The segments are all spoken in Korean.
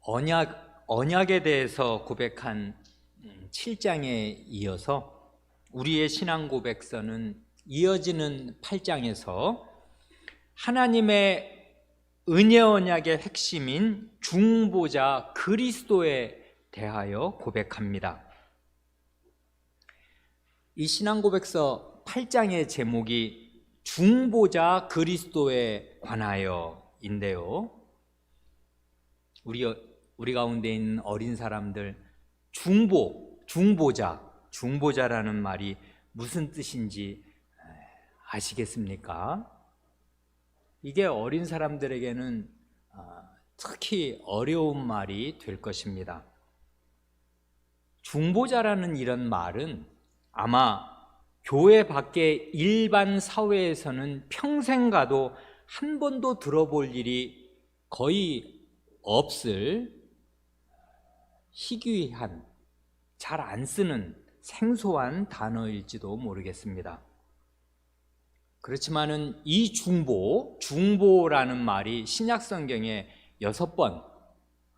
언약에 대해서 고백한 7장에 이어서 우리의 신앙 고백서는 이어지는 8장에서 하나님의 은혜 언약의 핵심인 중보자 그리스도에 대하여 고백합니다. 이 신앙 고백서 8장의 제목이 중보자 그리스도에 관하여인데요. 우리 가운데 있는 어린 사람들, 중보자라는 말이 무슨 뜻인지 아시겠습니까? 이게 어린 사람들에게는 특히 어려운 말이 될 것입니다. 중보자라는 이런 말은 아마 교회 밖의 일반 사회에서는 평생 가도 한 번도 들어볼 일이 거의 없을 희귀한, 잘 안 쓰는 생소한 단어일지도 모르겠습니다. 그렇지만은 이 중보라는 말이 신약 성경에 6번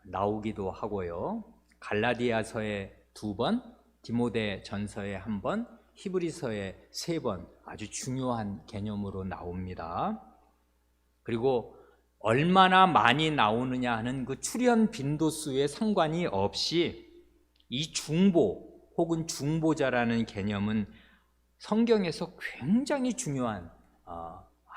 나오기도 하고요. 갈라디아서에 2번, 디모데 전서에 1번, 히브리서에 3번 아주 중요한 개념으로 나옵니다. 그리고 얼마나 많이 나오느냐 하는 그 출현 빈도수에 상관이 없이 이 중보 혹은 중보자라는 개념은 성경에서 굉장히 중요한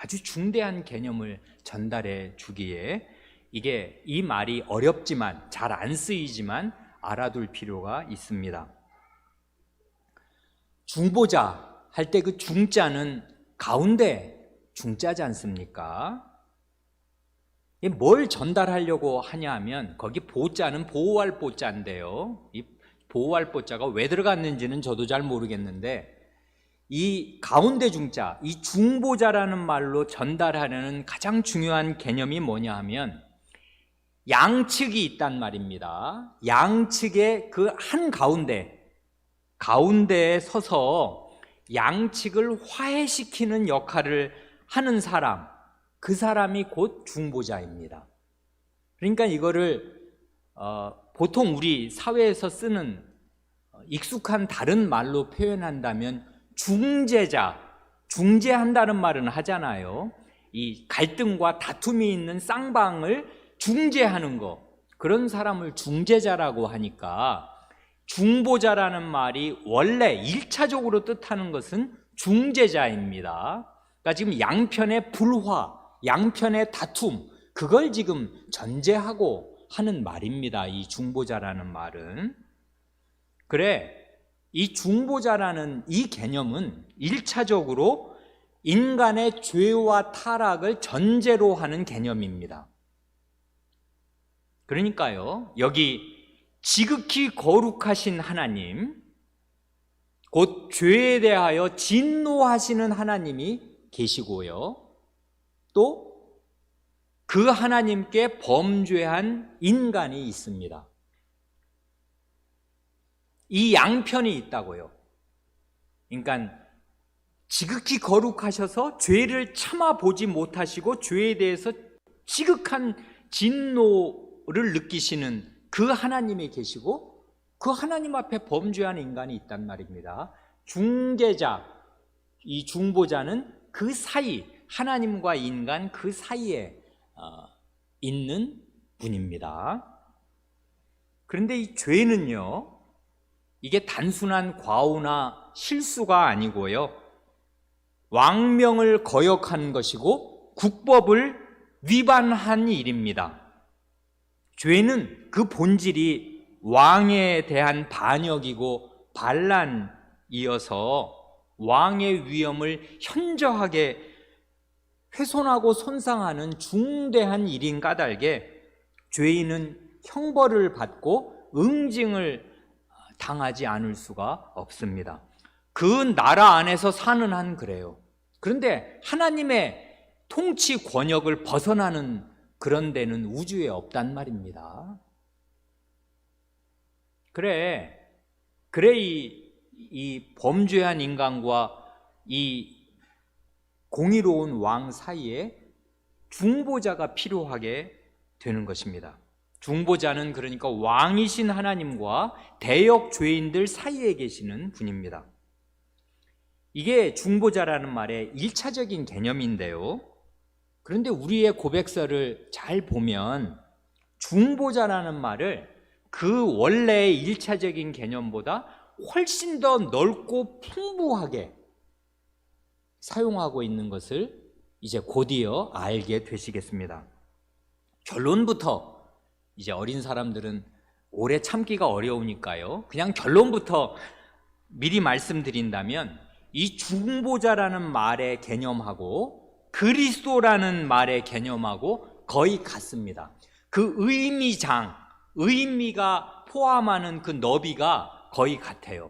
아주 중대한 개념을 전달해 주기에 이 말이 어렵지만 잘 안 쓰이지만 알아둘 필요가 있습니다. 중보자 할 때 그 중자는 가운데 중자지 않습니까? 뭘 전달하려고 하냐 하면 거기 보자는 보호할 보자인데요. 이 보호할 보자가 왜 들어갔는지는 저도 잘 모르겠는데 이 가운데 중자, 이 중보자라는 말로 전달하려는 가장 중요한 개념이 뭐냐 하면 양측이 있단 말입니다. 양측의 그 한 가운데에 서서 양측을 화해시키는 역할을 하는 사람, 그 사람이 곧 중보자입니다. 그러니까 이거를 보통 우리 사회에서 쓰는 익숙한 다른 말로 표현한다면 중재한다는 말은 하잖아요. 이 갈등과 다툼이 있는 쌍방을 중재하는 거, 그런 사람을 중재자라고 하니까 중보자라는 말이 원래 1차적으로 뜻하는 것은 중재자입니다. 그러니까 지금 양편의 불화, 양편의 다툼, 그걸 지금 전제하고 하는 말입니다. 이 중보자라는 말은. 그래, 이 중보자라는 이 개념은 1차적으로 인간의 죄와 타락을 전제로 하는 개념입니다. 그러니까요, 여기 지극히 거룩하신 하나님, 곧 죄에 대하여 진노하시는 하나님이 계시고요, 또 그 하나님께 범죄한 인간이 있습니다. 이 양편이 있다고요. 그러니까 지극히 거룩하셔서 죄를 참아보지 못하시고 죄에 대해서 지극한 진노를 느끼시는 그 하나님이 계시고 그 하나님 앞에 범죄한 인간이 있단 말입니다. 중개자, 이 중보자는 그 사이, 하나님과 인간 그 사이에 있는 분입니다. 그런데 이 죄는요, 이게 단순한 과오나 실수가 아니고요, 왕명을 거역한 것이고 국법을 위반한 일입니다. 죄는 그 본질이 왕에 대한 반역이고 반란이어서 왕의 위엄을 현저하게 훼손하고 손상하는 중대한 일인 까닭에 죄인은 형벌을 받고 응징을 당하지 않을 수가 없습니다. 그 나라 안에서 사는 한 그래요. 그런데 하나님의 통치 권역을 벗어나는 그런 데는 우주에 없단 말입니다. 그래 이 범죄한 인간과 이 공의로운 왕 사이에 중보자가 필요하게 되는 것입니다. 중보자는 그러니까 왕이신 하나님과 대역 죄인들 사이에 계시는 분입니다. 이게 중보자라는 말의 1차적인 개념인데요. 그런데 우리의 고백서를 잘 보면 중보자라는 말을 그 원래의 1차적인 개념보다 훨씬 더 넓고 풍부하게 사용하고 있는 것을 이제 곧이어 알게 되시겠습니다. 결론부터 이제 어린 사람들은 오래 참기가 어려우니까요. 그냥 결론부터 미리 말씀드린다면 이 중보자라는 말의 개념하고 그리스도라는 말의 개념하고 거의 같습니다. 그 의미가 포함하는 그 너비가 거의 같아요.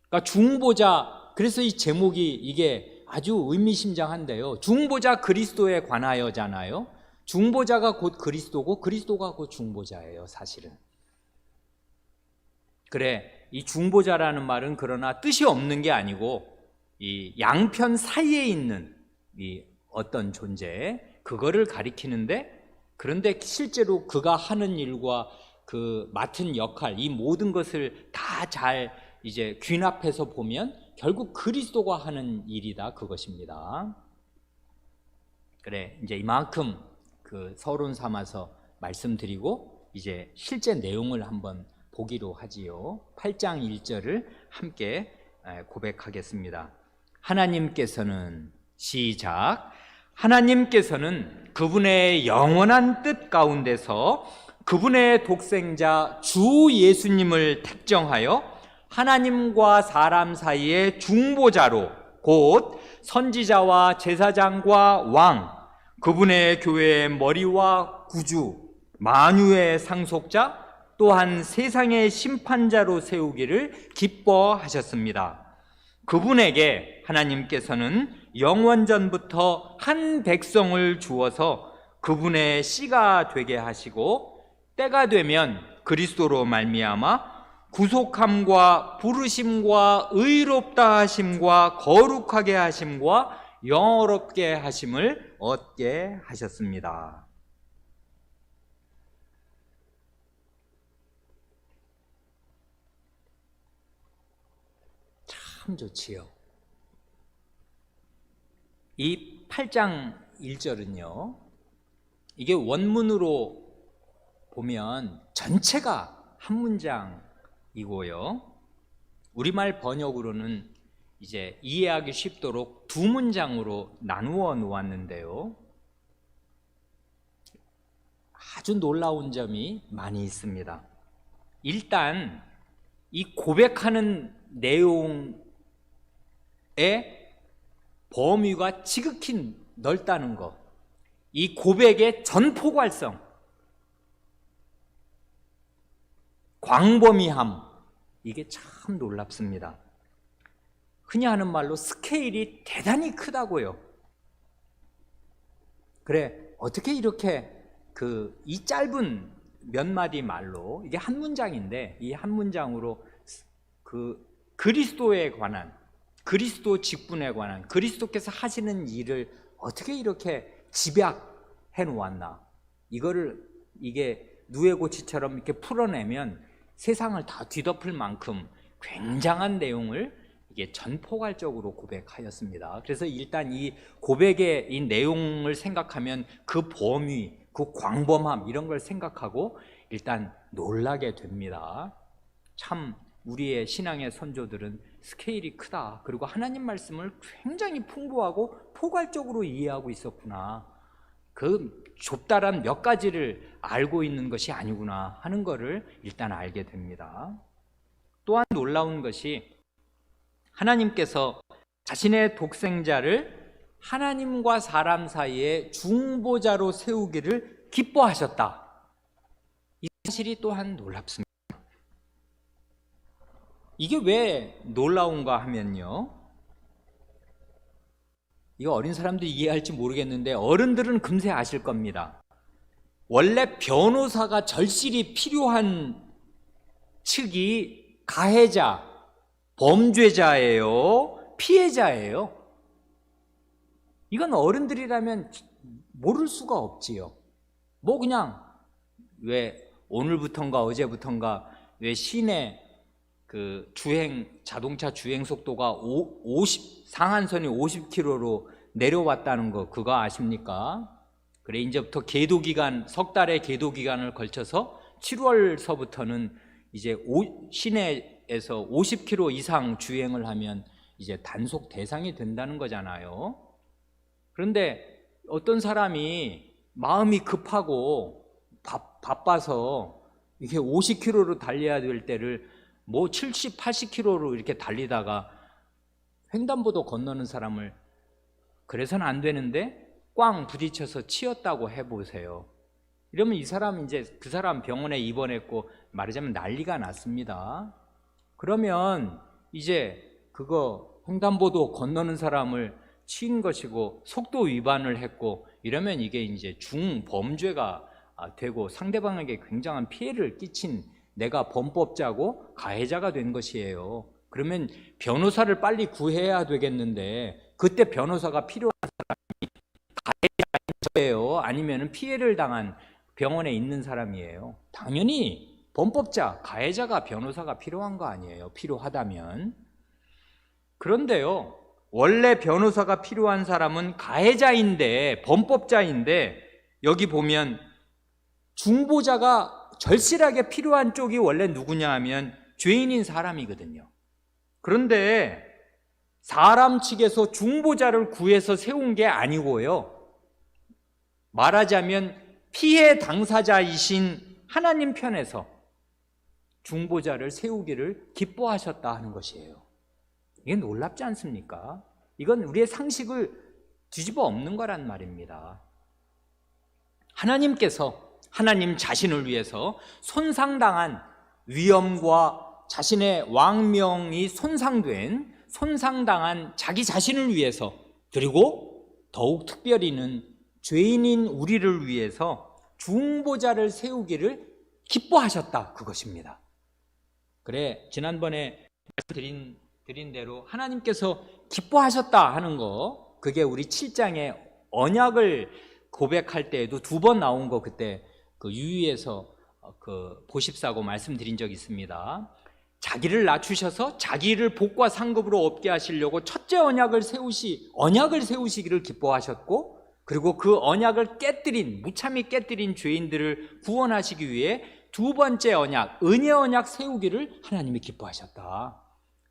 그러니까 중보자, 그래서 이 제목이 이게 아주 의미심장한데요. 중보자 그리스도에 관하여잖아요. 중보자가 곧 그리스도고 그리스도가 곧 중보자예요, 사실은. 그래, 이 중보자라는 말은 그러나 뜻이 없는 게 아니고 이 양편 사이에 있는 이 어떤 존재, 그거를 가리키는데, 그런데 실제로 그가 하는 일과 그 맡은 역할, 이 모든 것을 다 잘 이제 귀납해서 보면 결국 그리스도가 하는 일이다, 그것입니다. 그래, 이제 이만큼 그 서론 삼아서 말씀드리고 이제 실제 내용을 한번 보기로 하지요. 8장 1절을 함께 고백하겠습니다. 하나님께서는, 시작, 하나님께서는 그분의 영원한 뜻 가운데서 그분의 독생자 주 예수님을 택정하여 하나님과 사람 사이의 중보자로, 곧 선지자와 제사장과 왕, 그분의 교회의 머리와 구주, 만유의 상속자, 또한 세상의 심판자로 세우기를 기뻐하셨습니다. 그분에게 하나님께서는 영원전부터 한 백성을 주어서 그분의 씨가 되게 하시고, 때가 되면 그리스도로 말미암아 구속함과 부르심과 의롭다 하심과 거룩하게 하심과 영어롭게 하심을 얻게 하셨습니다. 참 좋지요. 이 8장 1절은요, 이게 원문으로 보면 전체가 한 문장이고요, 우리말 번역으로는 이제 이해하기 쉽도록 두 문장으로 나누어 놓았는데요, 아주 놀라운 점이 많이 있습니다. 일단 이 고백하는 내용의 범위가 지극히 넓다는 것, 이 고백의 전포괄성, 광범위함, 이게 참 놀랍습니다. 흔히 하는 말로 스케일이 대단히 크다고요. 그래, 어떻게 이렇게 이 짧은 몇 마디 말로, 이게 한 문장인데 이 한 문장으로 그리스도에 관한, 그리스도 직분에 관한, 그리스도께서 하시는 일을 어떻게 이렇게 집약해 놓았나, 이게 누에고치처럼 이렇게 풀어내면 세상을 다 뒤덮을 만큼 굉장한 내용을 이게 전포괄적으로 고백하였습니다. 그래서 일단 이 고백의 이 내용을 생각하면 그 범위, 그 광범함, 이런 걸 생각하고 일단 놀라게 됩니다. 참 우리의 신앙의 선조들은 스케일이 크다, 그리고 하나님 말씀을 굉장히 풍부하고 포괄적으로 이해하고 있었구나, 그 좁다란 몇 가지를 알고 있는 것이 아니구나 하는 것을 일단 알게 됩니다. 또한 놀라운 것이 하나님께서 자신의 독생자를 하나님과 사람 사이에 중보자로 세우기를 기뻐하셨다, 이 사실이 또한 놀랍습니다. 이게 왜 놀라운가 하면요, 이거 어린 사람들이 이해할지 모르겠는데 어른들은 금세 아실 겁니다. 원래 변호사가 절실히 필요한 측이 가해자, 범죄자예요, 피해자예요. 이건 어른들이라면 모를 수가 없지요. 뭐 그냥 왜 오늘부턴가 어제부턴가 왜 시내 그 자동차 주행 속도가 상한선이 50km로 내려왔다는 거 그거 아십니까? 그래 이제부터 석 달의 계도 기간을 걸쳐서 7월서부터는 이제 시내에서 50km 이상 주행을 하면 이제 단속 대상이 된다는 거잖아요. 그런데 어떤 사람이 마음이 급하고 바빠서 이렇게 50km로 달려야 될 때를 뭐 70, 80km로 이렇게 달리다가 횡단보도 건너는 사람을 그래서는 안 되는데 꽝 부딪혀서 치였다고 해보세요. 이러면 이 사람 이제 그 사람 병원에 입원했고 말하자면 난리가 났습니다. 그러면 이제 그거 횡단보도 건너는 사람을 치인 것이고 속도 위반을 했고 이러면 이게 이제 중범죄가 되고 상대방에게 굉장한 피해를 끼친 내가 범법자고 가해자가 된 것이에요. 그러면 변호사를 빨리 구해야 되겠는데 그때 변호사가 필요한 사람이 가해자예요? 아니면 피해를 당한 병원에 있는 사람이에요? 당연히 범법자, 가해자가 변호사가 필요한 거 아니에요? 필요하다면. 그런데요, 원래 변호사가 필요한 사람은 가해자인데 범법자인데 여기 보면 중보자가 절실하게 필요한 쪽이 원래 누구냐 하면 죄인인 사람이거든요. 그런데 사람 측에서 중보자를 구해서 세운 게 아니고요, 말하자면 피해 당사자이신 하나님 편에서 중보자를 세우기를 기뻐하셨다 하는 것이에요. 이게 놀랍지 않습니까? 이건 우리의 상식을 뒤집어 엎는 거란 말입니다. 하나님 자신을 위해서 손상당한 위엄과 자신의 왕명이 손상당한 자기 자신을 위해서, 그리고 더욱 특별히는 죄인인 우리를 위해서 중보자를 세우기를 기뻐하셨다, 그것입니다. 그래, 지난번에 말씀드린 대로 하나님께서 기뻐하셨다 하는 거, 그게 우리 7장의 언약을 고백할 때에도 2번 나온 거 그때 그 유의에서 보십사고 말씀드린 적이 있습니다. 자기를 낮추셔서 자기를 복과 상급으로 얻게 하시려고 첫째 언약을 세우시기를 기뻐하셨고, 그리고 그 언약을 무참히 깨뜨린 죄인들을 구원하시기 위해 2번째 언약, 은혜 언약 세우기를 하나님이 기뻐하셨다.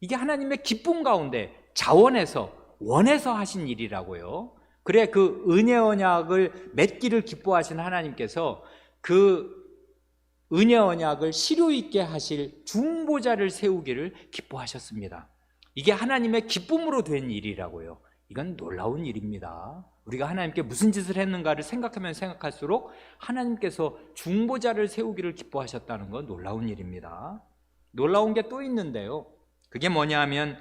이게 하나님의 기쁨 가운데 자원해서 원해서 하신 일이라고요. 그래, 그 은혜 언약을 맺기를 기뻐하신 하나님께서 그 은혜 언약을 실효 있게 하실 중보자를 세우기를 기뻐하셨습니다. 이게 하나님의 기쁨으로 된 일이라고요. 이건 놀라운 일입니다. 우리가 하나님께 무슨 짓을 했는가를 생각하면 생각할수록 하나님께서 중보자를 세우기를 기뻐하셨다는 건 놀라운 일입니다. 놀라운 게 또 있는데요, 그게 뭐냐 하면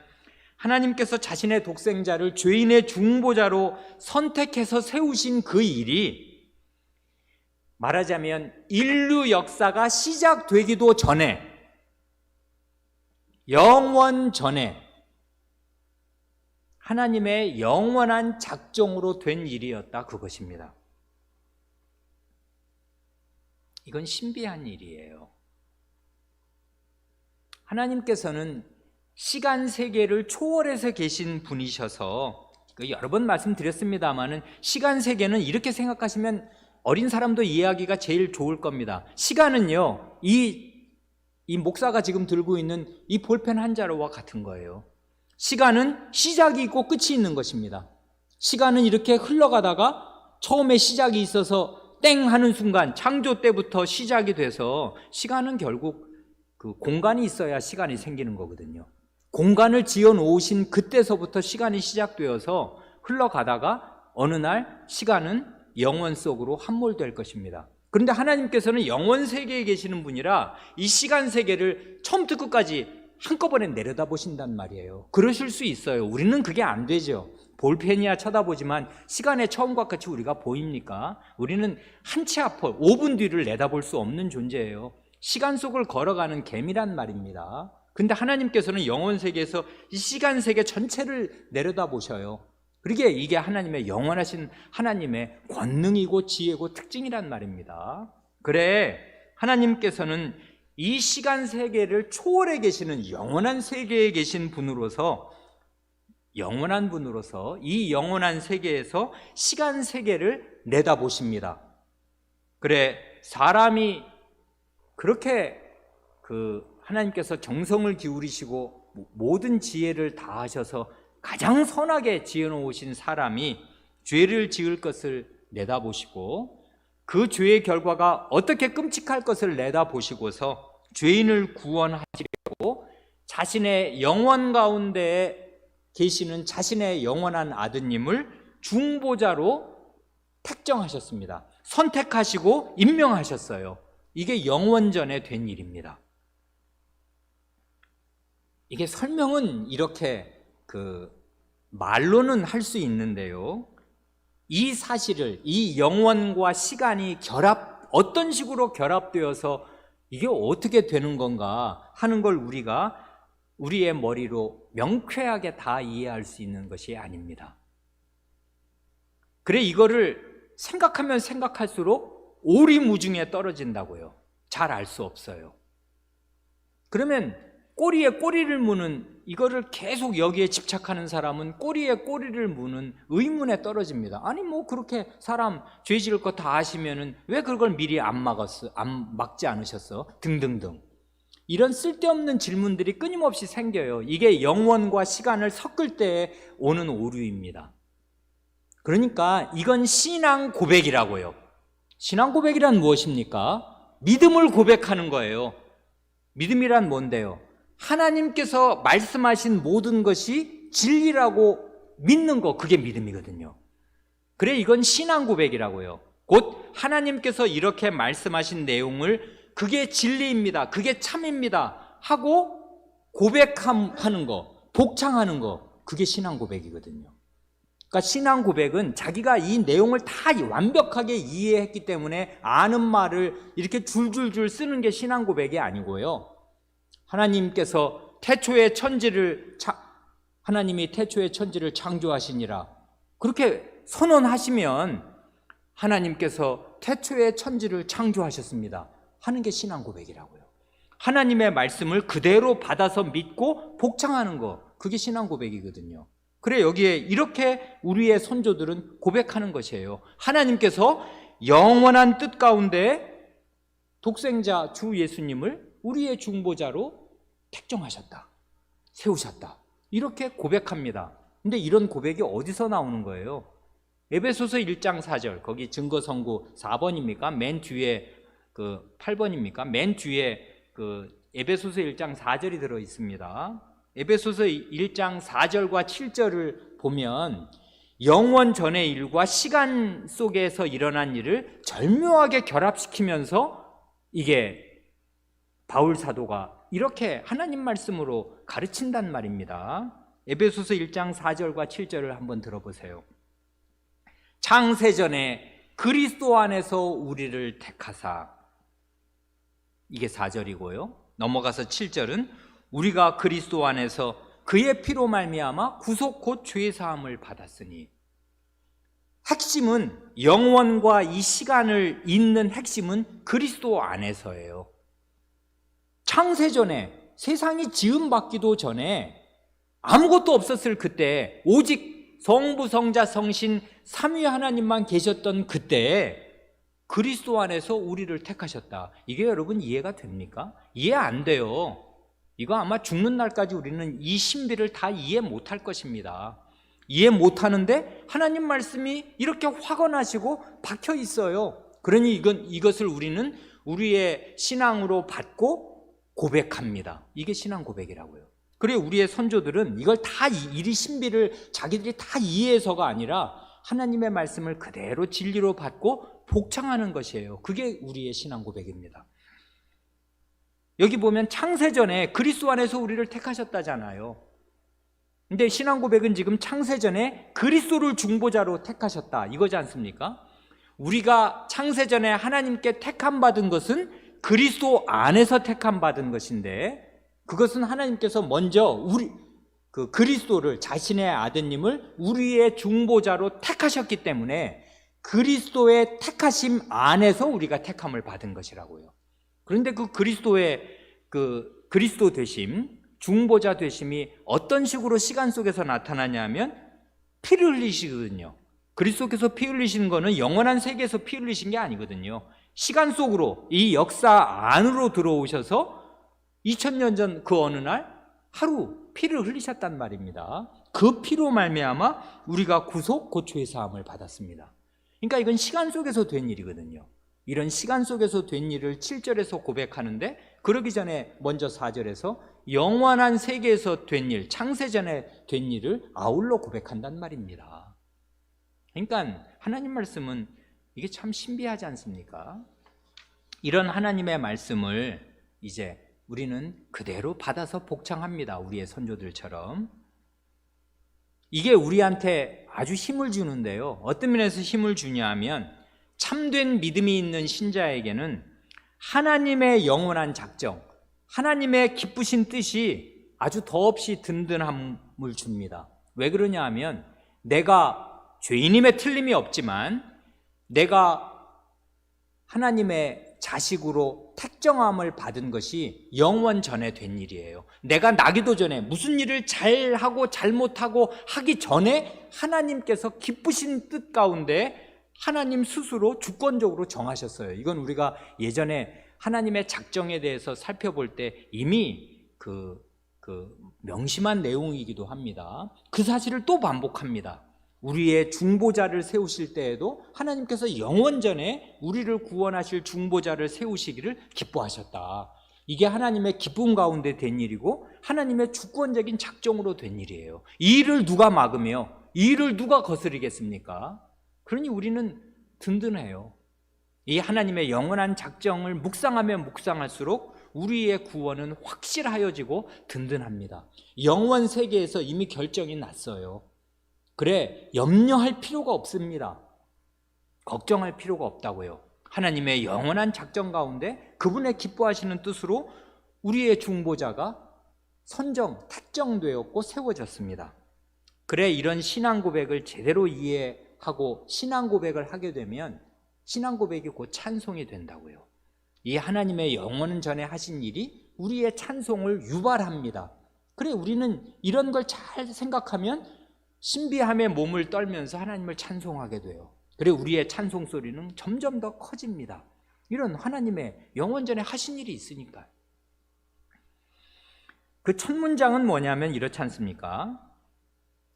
하나님께서 자신의 독생자를 죄인의 중보자로 선택해서 세우신 그 일이 말하자면 인류 역사가 시작되기도 전에, 영원 전에 하나님의 영원한 작정으로 된 일이었다, 그것입니다. 이건 신비한 일이에요. 하나님께서는 시간 세계를 초월해서 계신 분이셔서, 여러 번 말씀드렸습니다마는 시간 세계는 이렇게 생각하시면 어린 사람도 이해하기가 제일 좋을 겁니다. 시간은요, 이 목사가 지금 들고 있는 이 볼펜 한 자루와 같은 거예요. 시간은 시작이 있고 끝이 있는 것입니다. 시간은 이렇게 흘러가다가 처음에 시작이 있어서 땡 하는 순간, 창조 때부터 시작이 돼서, 시간은 결국 그 공간이 있어야 시간이 생기는 거거든요. 공간을 지어 놓으신 그때서부터 시간이 시작되어서 흘러가다가 어느 날 시간은 영원 속으로 함몰될 것입니다. 그런데 하나님께서는 영원 세계에 계시는 분이라 이 시간 세계를 처음부터 끝까지 한꺼번에 내려다보신단 말이에요. 그러실 수 있어요. 우리는 그게 안 되죠. 볼펜이야 쳐다보지만 시간의 처음과 끝이 우리가 보입니까? 우리는 한 치 앞을 5분 뒤를 내다볼 수 없는 존재예요. 시간 속을 걸어가는 개미란 말입니다. 근데 하나님께서는 영원 세계에서 이 시간 세계 전체를 내려다보셔요. 그러게 이게 하나님의 영원하신 하나님의 권능이고 지혜고 특징이란 말입니다. 그래, 하나님께서는 이 시간 세계를 초월해 계시는 영원한 세계에 계신 분으로서 이 영원한 세계에서 시간 세계를 내다보십니다. 그래, 사람이 그렇게 하나님께서 정성을 기울이시고 모든 지혜를 다하셔서 가장 선하게 지어놓으신 사람이 죄를 지을 것을 내다보시고 그 죄의 결과가 어떻게 끔찍할 것을 내다보시고서 죄인을 구원하시려고 자신의 영원 가운데에 계시는 자신의 영원한 아드님을 중보자로 택정하셨습니다. 선택하시고 임명하셨어요. 이게 영원전에 된 일입니다. 이게 설명은 이렇게 말로는 할 수 있는데요, 이 사실을, 이 영원과 시간이 어떤 식으로 결합되어서 이게 어떻게 되는 건가 하는 걸 우리가 우리의 머리로 명쾌하게 다 이해할 수 있는 것이 아닙니다. 그래, 이거를 생각하면 생각할수록 오리무중에 떨어진다고요. 잘 알 수 없어요. 그러면 꼬리에 꼬리를 무는, 이거를 계속 여기에 집착하는 사람은 꼬리에 꼬리를 무는 의문에 떨어집니다. 아니 그렇게 사람 죄 지을 거 다 아시면은 왜 그걸 미리 안 막지 않으셨어? 등등등. 이런 쓸데없는 질문들이 끊임없이 생겨요. 이게 영원과 시간을 섞을 때 오는 오류입니다. 그러니까 이건 신앙 고백이라고요. 신앙 고백이란 무엇입니까? 믿음을 고백하는 거예요. 믿음이란 뭔데요? 하나님께서 말씀하신 모든 것이 진리라고 믿는 거, 그게 믿음이거든요. 그래, 이건 신앙 고백이라고요. 곧 하나님께서 이렇게 말씀하신 내용을 그게 진리입니다, 그게 참입니다 하고 고백하는 거, 복창하는 거, 그게 신앙 고백이거든요. 그러니까 신앙 고백은 자기가 이 내용을 다 완벽하게 이해했기 때문에 아는 말을 이렇게 줄줄줄 쓰는 게 신앙 고백이 아니고요, 하나님이 태초에 천지를 창조하시니라 그렇게 선언하시면 하나님께서 태초에 천지를 창조하셨습니다 하는 게 신앙 고백이라고요. 하나님의 말씀을 그대로 받아서 믿고 복창하는 거, 그게 신앙 고백이거든요. 그래, 여기에 이렇게 우리의 선조들은 고백하는 것이에요. 하나님께서 영원한 뜻 가운데 독생자 주 예수님을 우리의 중보자로 택정하셨다, 세우셨다, 이렇게 고백합니다. 근데 이런 고백이 어디서 나오는 거예요? 에베소서 1장 4절, 거기 증거선고 4번입니까? 맨 뒤에 8번입니까? 맨 뒤에 에베소서 1장 4절이 들어 있습니다. 에베소서 1장 4절과 7절을 보면 영원 전의 일과 시간 속에서 일어난 일을 절묘하게 결합시키면서 이게 바울 사도가 이렇게 하나님 말씀으로 가르친단 말입니다. 에베소서 1장 4절과 7절을 한번 들어보세요. 창세전에 그리스도 안에서 우리를 택하사, 이게 4절이고요. 넘어가서 7절은 우리가 그리스도 안에서 그의 피로 말미암아 구속 곧 죄 사함을 받았으니, 핵심은 영원과 이 시간을 잇는 핵심은 그리스도 안에서예요. 창세전에, 세상이 지음받기도 전에 아무것도 없었을 그때, 오직 성부 성자 성신 삼위 하나님만 계셨던 그때 그리스도 안에서 우리를 택하셨다. 이게 여러분 이해가 됩니까? 이해 안 돼요. 이거 아마 죽는 날까지 우리는 이 신비를 다 이해 못할 것입니다. 이해 못하는데 하나님 말씀이 이렇게 확언하시고 박혀 있어요. 그러니 이것을 우리는 우리의 신앙으로 받고 고백합니다. 이게 신앙 고백이라고요. 그래, 우리의 선조들은 이걸 다, 이 신비를 자기들이 다 이해해서가 아니라 하나님의 말씀을 그대로 진리로 받고 복창하는 것이에요. 그게 우리의 신앙 고백입니다. 여기 보면 창세전에 그리스도 안에서 우리를 택하셨다잖아요. 근데 신앙 고백은 지금 창세전에 그리스도를 중보자로 택하셨다, 이거지 않습니까? 우리가 창세전에 하나님께 택함 받은 것은 그리스도 안에서 택함 받은 것인데, 그것은 하나님께서 먼저 그리스도를, 자신의 아드님을 우리의 중보자로 택하셨기 때문에 그리스도의 택하심 안에서 우리가 택함을 받은 것이라고요. 그런데 그 그리스도의 그리스도 되심, 중보자 되심이 어떤 식으로 시간 속에서 나타나냐면 피를 흘리시거든요. 그리스도께서 피 흘리시는 거는 영원한 세계에서 피 흘리신 게 아니거든요. 시간 속으로, 이 역사 안으로 들어오셔서 2000년 전 그 어느 날 하루 피를 흘리셨단 말입니다. 그 피로 말미암아 우리가 구속 고초의 사함을 받았습니다. 그러니까 이건 시간 속에서 된 일이거든요. 이런 시간 속에서 된 일을 7절에서 고백하는데, 그러기 전에 먼저 4절에서 영원한 세계에서 된 일, 창세전에 된 일을 아울러 고백한단 말입니다. 그러니까 하나님 말씀은 이게 참 신비하지 않습니까? 이런 하나님의 말씀을 이제 우리는 그대로 받아서 복창합니다. 우리의 선조들처럼. 이게 우리한테 아주 힘을 주는데요. 어떤 면에서 힘을 주냐 하면, 참된 믿음이 있는 신자에게는 하나님의 영원한 작정, 하나님의 기쁘신 뜻이 아주 더없이 든든함을 줍니다. 왜 그러냐 하면, 내가 죄인임에 틀림이 없지만 내가 하나님의 자식으로 택정함을 받은 것이 영원 전에 된 일이에요. 내가 나기도 전에, 무슨 일을 잘하고 잘못하고 하기 전에 하나님께서 기쁘신 뜻 가운데 하나님 스스로 주권적으로 정하셨어요. 이건 우리가 예전에 하나님의 작정에 대해서 살펴볼 때 이미 그 명심한 내용이기도 합니다. 그 사실을 또 반복합니다. 우리의 중보자를 세우실 때에도 하나님께서 영원전에 우리를 구원하실 중보자를 세우시기를 기뻐하셨다. 이게 하나님의 기쁨 가운데 된 일이고 하나님의 주권적인 작정으로 된 일이에요. 이 일을 누가 막으며 이 일을 누가 거스르겠습니까? 그러니 우리는 든든해요. 이 하나님의 영원한 작정을 묵상하면 묵상할수록 우리의 구원은 확실하여지고 든든합니다. 영원 세계에서 이미 결정이 났어요. 그래, 염려할 필요가 없습니다. 걱정할 필요가 없다고요. 하나님의 영원한 작정 가운데 그분의 기뻐하시는 뜻으로 우리의 중보자가 선정, 택정되었고 세워졌습니다. 그래, 이런 신앙 고백을 제대로 이해하고 신앙 고백을 하게 되면 신앙 고백이 곧 찬송이 된다고요. 이 하나님의 영원 전에 하신 일이 우리의 찬송을 유발합니다. 그래, 우리는 이런 걸 잘 생각하면 신비함에 몸을 떨면서 하나님을 찬송하게 돼요. 그래, 우리의 찬송 소리는 점점 더 커집니다. 이런 하나님의 영원전에 하신 일이 있으니까. 그 첫 문장은 뭐냐면 이렇지 않습니까?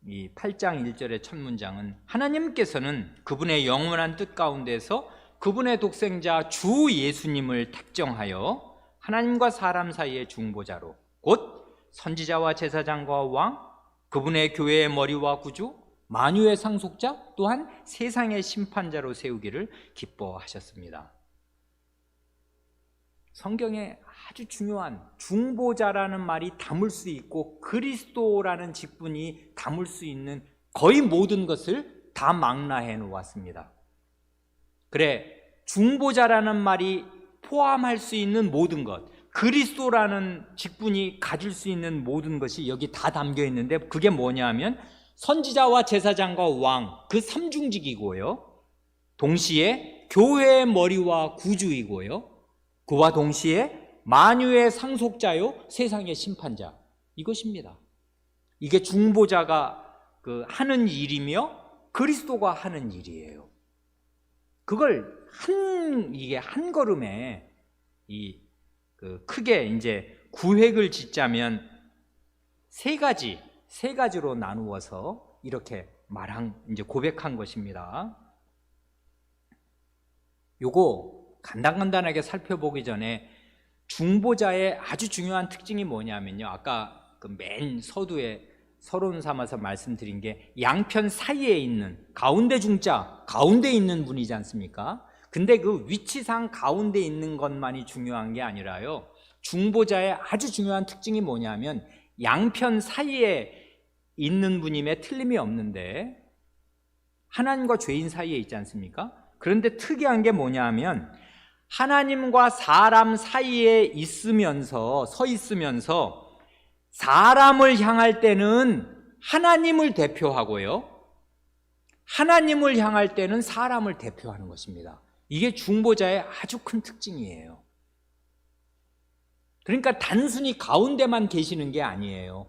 이 8장 1절의 첫 문장은 하나님께서는 그분의 영원한 뜻 가운데서 그분의 독생자 주 예수님을 택정하여 하나님과 사람 사이의 중보자로, 곧 선지자와 제사장과 왕, 그분의 교회의 머리와 구주, 만유의 상속자, 또한 세상의 심판자로 세우기를 기뻐하셨습니다. 성경에 아주 중요한 중보자라는 말이 담을 수 있고 그리스도라는 직분이 담을 수 있는 거의 모든 것을 다 망라해 놓았습니다. 그래, 중보자라는 말이 포함할 수 있는 모든 것, 그리스도라는 직분이 가질 수 있는 모든 것이 여기 다 담겨 있는데, 그게 뭐냐 하면 선지자와 제사장과 왕, 그 삼중직이고요, 동시에 교회의 머리와 구주이고요, 그와 동시에 만유의 상속자요 세상의 심판자, 이것입니다. 이게 중보자가 하는 일이며 그리스도가 하는 일이에요. 그걸 이게 한 걸음에 크게 이제 구획을 짓자면 세 가지로 나누어서 이렇게 이제 고백한 것입니다. 요거 간단하게 살펴보기 전에 중보자의 아주 중요한 특징이 뭐냐면요, 아까 맨 서두에 서론 삼아서 말씀드린 게 양편 사이에 있는 가운데 중자, 가운데 있는 분이지 않습니까? 근데 그 위치상 가운데 있는 것만이 중요한 게 아니라요, 중보자의 아주 중요한 특징이 뭐냐면 양편 사이에 있는 분임에 틀림이 없는데 하나님과 죄인 사이에 있지 않습니까? 그런데 특이한 게 뭐냐 하면 하나님과 사람 사이에 서 있으면서 사람을 향할 때는 하나님을 대표하고요, 하나님을 향할 때는 사람을 대표하는 것입니다. 이게 중보자의 아주 큰 특징이에요. 그러니까 단순히 가운데만 계시는 게 아니에요.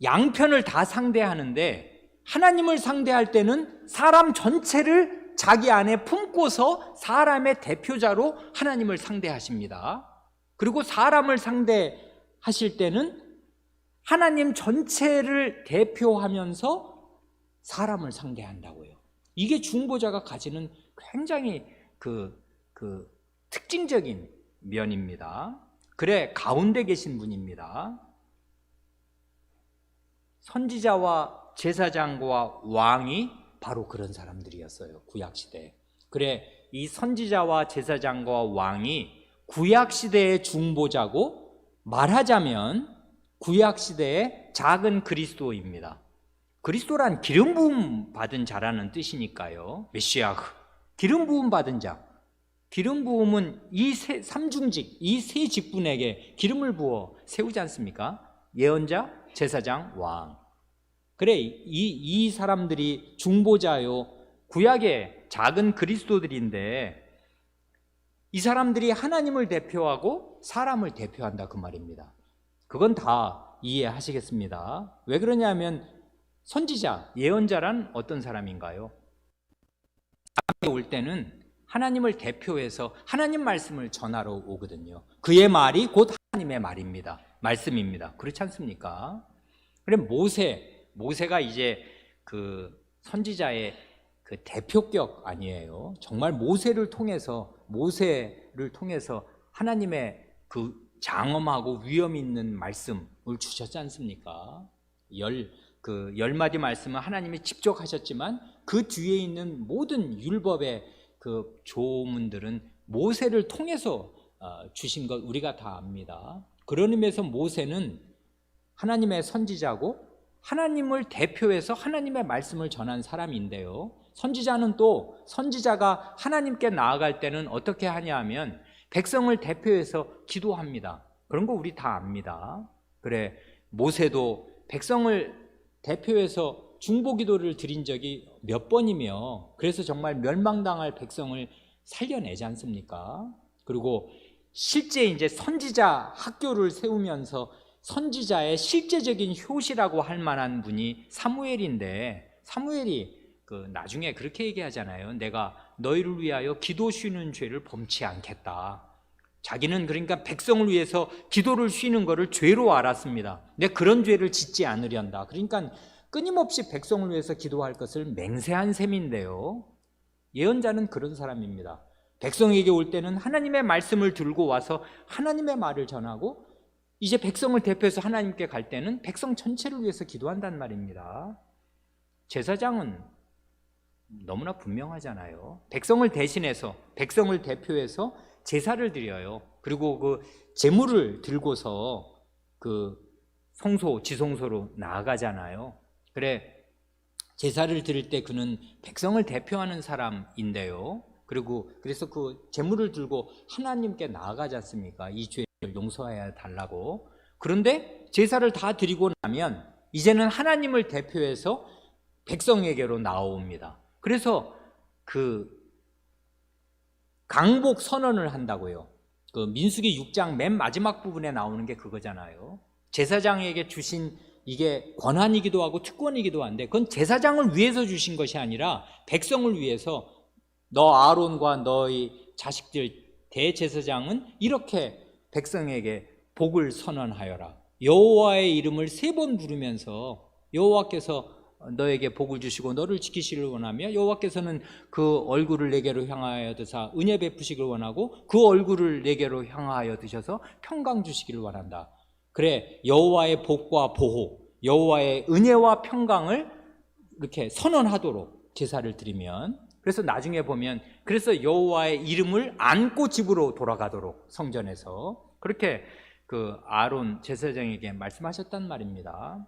양편을 다 상대하는데 하나님을 상대할 때는 사람 전체를 자기 안에 품고서 사람의 대표자로 하나님을 상대하십니다. 그리고 사람을 상대하실 때는 하나님 전체를 대표하면서 사람을 상대한다고요. 이게 중보자가 가지는 굉장히 그 특징적인 면입니다. 그래, 가운데 계신 분입니다. 선지자와 제사장과 왕이 바로 그런 사람들이었어요, 구약시대에. 그래, 이 선지자와 제사장과 왕이 구약시대의 중보자고, 말하자면 구약시대의 작은 그리스도입니다. 그리스도란 기름 부음 받은 자라는 뜻이니까요. 메시아흐, 기름 부음 받은 자. 기름 부음은 이 삼중직, 이 세 직분에게 기름을 부어 세우지 않습니까? 예언자, 제사장, 왕. 그래, 이 사람들이 중보자요, 구약의 작은 그리스도들인데, 이 사람들이 하나님을 대표하고 사람을 대표한다, 그 말입니다. 그건 다 이해하시겠습니다. 왜 그러냐면 선지자, 예언자란 어떤 사람인가요? 앞에 올 때는 하나님을 대표해서 하나님 말씀을 전하러 오거든요. 그의 말이 곧 하나님의 말입니다. 말씀입니다. 그렇지 않습니까? 그래, 모세가 이제 그 선지자의 그 대표격 아니에요. 정말 모세를 통해서 하나님의 그 장엄하고 위험 있는 말씀을 주셨지 않습니까? 열 마디 말씀은 하나님이 직접 하셨지만 그 뒤에 있는 모든 율법의 그 조문들은 모세를 통해서 주신 것 우리가 다 압니다. 그런 의미에서 모세는 하나님의 선지자고 하나님을 대표해서 하나님의 말씀을 전한 사람인데요, 선지자는 또 선지자가 하나님께 나아갈 때는 어떻게 하냐 하면 백성을 대표해서 기도합니다. 그런 거 우리 다 압니다. 그래, 모세도 백성을 대표해서 중보기도를 드린 적이 몇 번이며, 그래서 정말 멸망당할 백성을 살려내지 않습니까? 그리고 실제 이제 선지자 학교를 세우면서 선지자의 실제적인 효시라고 할 만한 분이 사무엘인데, 사무엘이 나중에 그렇게 얘기하잖아요. 내가 너희를 위하여 기도 쉬는 죄를 범치 않겠다. 자기는 그러니까 백성을 위해서 기도를 쉬는 것을 죄로 알았습니다. 내가 그런 죄를 짓지 않으련다. 그러니까 끊임없이 백성을 위해서 기도할 것을 맹세한 셈인데요, 예언자는 그런 사람입니다. 백성에게 올 때는 하나님의 말씀을 들고 와서 하나님의 말을 전하고, 이제 백성을 대표해서 하나님께 갈 때는 백성 전체를 위해서 기도한단 말입니다. 제사장은 너무나 분명하잖아요. 백성을 대신해서, 백성을 대표해서 제사를 드려요. 그리고 그 제물을 들고서 그 지성소로 나아가잖아요. 그래, 제사를 드릴 때 그는 백성을 대표하는 사람인데요, 그래서 그 제물을 들고 하나님께 나아가지 않습니까? 이 죄를 용서해야 달라고. 그런데 제사를 다 드리고 나면 이제는 하나님을 대표해서 백성에게로 나옵니다. 그래서 그 강복 선언을 한다고요. 그 민수기 6장 맨 마지막 부분에 나오는 게 그거잖아요. 제사장에게 주신 이게 권한이기도 하고 특권이기도 한데, 그건 제사장을 위해서 주신 것이 아니라 백성을 위해서, 너 아론과 너희 자식들 대제사장은 이렇게 백성에게 복을 선언하여라. 여호와의 이름을 3번 부르면서 여호와께서 너에게 복을 주시고 너를 지키시기를 원하며, 여호와께서는 그 얼굴을 내게로 향하여 드사 은혜 베푸시기를 원하고 그 얼굴을 내게로 향하여 드셔서 평강 주시기를 원한다. 그래, 여호와의 복과 보호, 여호와의 은혜와 평강을 이렇게 선언하도록 제사를 드리면, 그래서 나중에 보면 그래서 여호와의 이름을 안고 집으로 돌아가도록 성전에서 그렇게 그 아론 제사장에게 말씀하셨단 말입니다.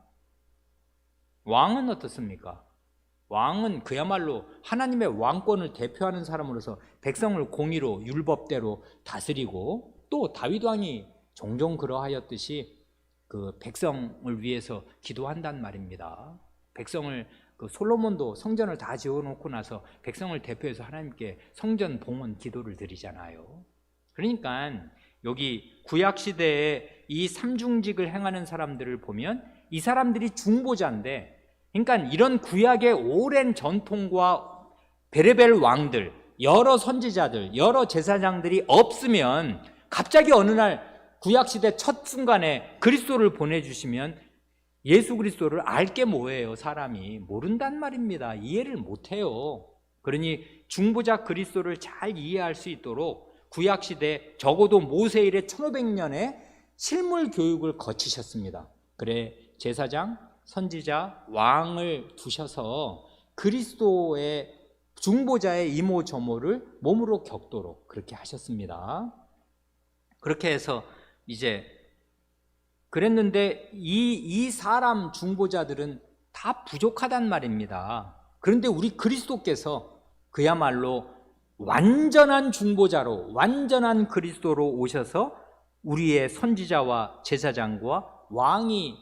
왕은 어떻습니까? 왕은 그야말로 하나님의 왕권을 대표하는 사람으로서 백성을 공의로 율법대로 다스리고, 또 다윗 왕이 종종 그러하였듯이 그 백성을 위해서 기도한단 말입니다. 백성을 솔로몬도 성전을 다 지어놓고 나서 백성을 대표해서 하나님께 성전 봉헌 기도를 드리잖아요. 그러니까 여기 구약시대에 이 삼중직을 행하는 사람들을 보면 이 사람들이 중보자인데, 그러니까 이런 구약의 오랜 전통과 베레벨 왕들, 여러 선지자들, 여러 제사장들이 없으면 갑자기 어느 날 구약시대 첫 순간에 그리스도를 보내주시면 예수 그리스도를 알게 뭐예요? 사람이 모른단 말입니다. 이해를 못해요. 그러니 중보자 그리스도를 잘 이해할 수 있도록 구약시대 적어도 모세 이래 1500년의 실물 교육을 거치셨습니다. 그래 제사장, 선지자, 왕을 두셔서 그리스도의 중보자의 이모저모를 몸으로 겪도록 그렇게 하셨습니다. 그렇게 해서 이제 그랬는데 이 사람 중보자들은 다 부족하단 말입니다. 그런데 우리 그리스도께서 그야말로 완전한 중보자로, 완전한 그리스도로 오셔서 우리의 선지자와 제사장과 왕이